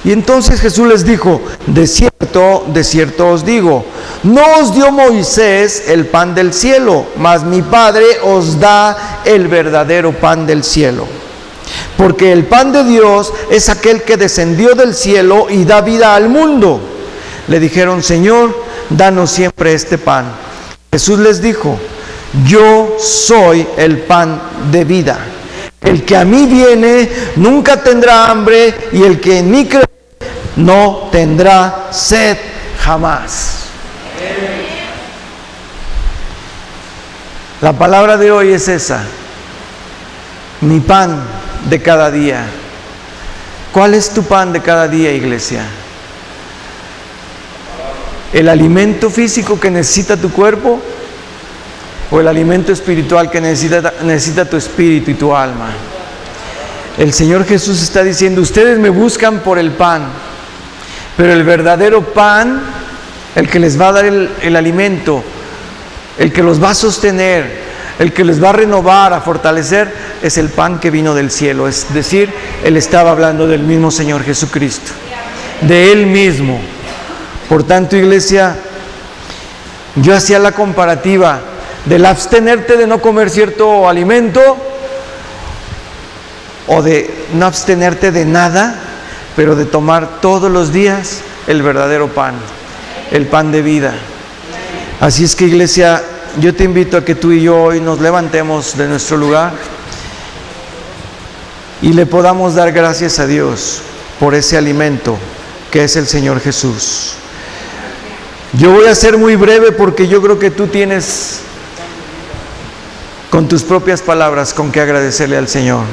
Y entonces Jesús les dijo, de cierto os digo, no os dio Moisés el pan del cielo, mas mi Padre os da el verdadero pan del cielo. Porque el pan de Dios es aquel que descendió del cielo y da vida al mundo. Le dijeron, Señor, danos siempre este pan. Jesús les dijo, yo soy el pan de vida. El que a mí viene nunca tendrá hambre, y el que en mí cree no tendrá sed jamás. La palabra de hoy es esa. Mi pan de cada día. ¿Cuál es tu pan de cada día, iglesia? ¿El alimento físico que necesita tu cuerpo o el alimento espiritual que necesita tu espíritu y tu alma? El Señor Jesús está diciendo, ustedes me buscan por el pan, pero el verdadero pan, el que les va a dar el alimento, el que los va a sostener, el que les va a renovar, a fortalecer, es el pan que vino del cielo. Es decir, Él estaba hablando del mismo Señor Jesucristo, de Él mismo. Por tanto, iglesia, yo hacía la comparativa del abstenerte de no comer cierto alimento o de no abstenerte de nada, pero de tomar todos los días el verdadero pan, el pan de vida. Así es que, iglesia, yo te invito a que tú y yo hoy nos levantemos de nuestro lugar y le podamos dar gracias a Dios por ese alimento que es el Señor Jesús. Yo voy a ser muy breve porque yo creo que tú tienes con tus propias palabras con qué agradecerle al Señor.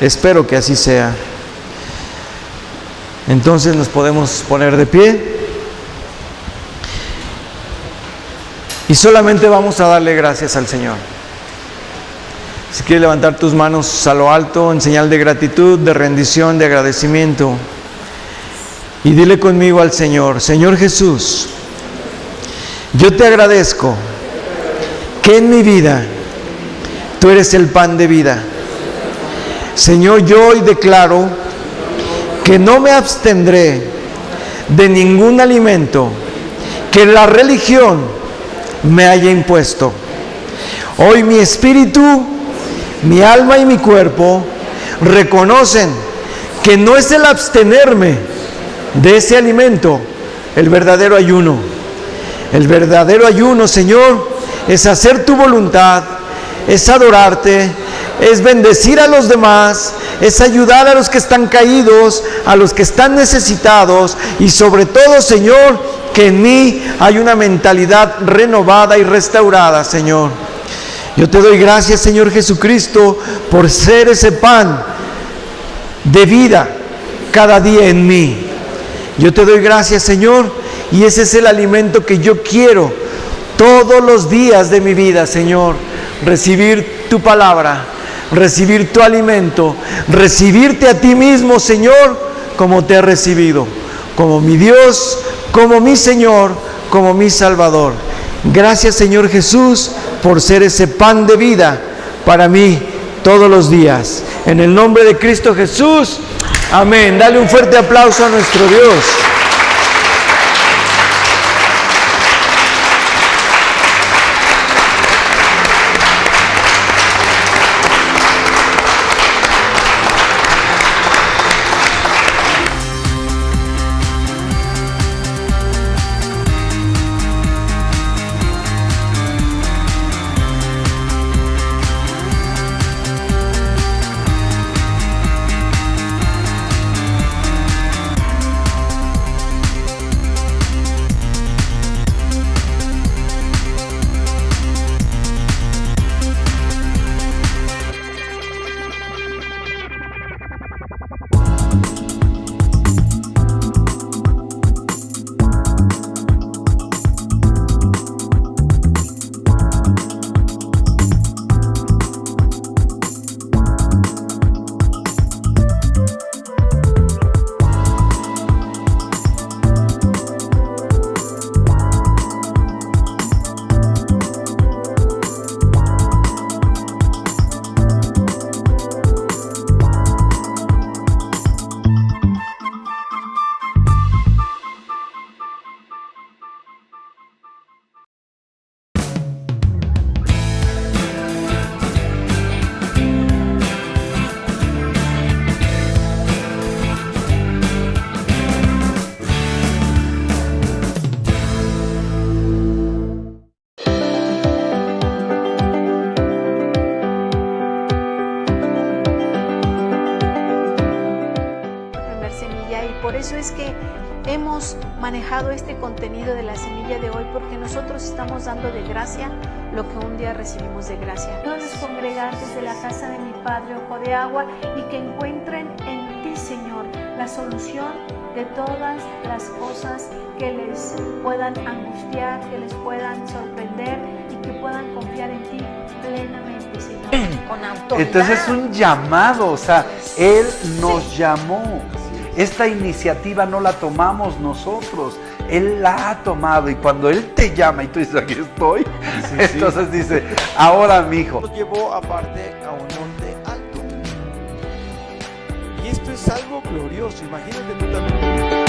Espero que así sea. Entonces nos podemos poner de pie y solamente vamos a darle gracias al Señor. Si quieres levantar tus manos a lo alto en señal de gratitud, de rendición, de agradecimiento, y dile conmigo al Señor: Señor Jesús, yo te agradezco que en mi vida tú eres el pan de vida. Señor, yo hoy declaro que no me abstendré de ningún alimento que la religión me haya impuesto. Hoy mi espíritu, mi alma y mi cuerpo reconocen que no es el abstenerme de ese alimento el verdadero ayuno. El verdadero ayuno, Señor, es hacer tu voluntad, es adorarte, es bendecir a los demás, es ayudar a los que están caídos, a los que están necesitados, y sobre todo, Señor, que en mí hay una mentalidad renovada y restaurada, Señor. Yo te doy gracias, Señor Jesucristo, por ser ese pan de vida cada día en mí. Yo te doy gracias, Señor, y ese es el alimento que yo quiero todos los días de mi vida, Señor. Recibir tu palabra, recibir tu alimento, recibirte a ti mismo, Señor, como te he recibido, como mi Dios, como mi Señor, como mi Salvador. Gracias, Señor Jesús, por ser ese pan de vida para mí todos los días. En el nombre de Cristo Jesús, amén. Dale un fuerte aplauso a nuestro Dios. manejado este contenido de la semilla de hoy porque nosotros estamos dando de gracia lo que un día recibimos de gracia. Todos los congregantes de la casa de mi Padre, Ojo de Agua, y que encuentren en ti, Señor, la solución de todas las cosas que les puedan angustiar, que les puedan sorprender y que puedan confiar en ti plenamente, Señor, con autoridad. Entonces es un llamado, o sea, Él nos llamó. Esta iniciativa no la tomamos nosotros, Él la ha tomado, y cuando Él te llama y tú dices, aquí estoy, entonces dice, ahora mi hijo. Nos llevó aparte a un monte alto. Y esto es algo glorioso, imagínate tú también.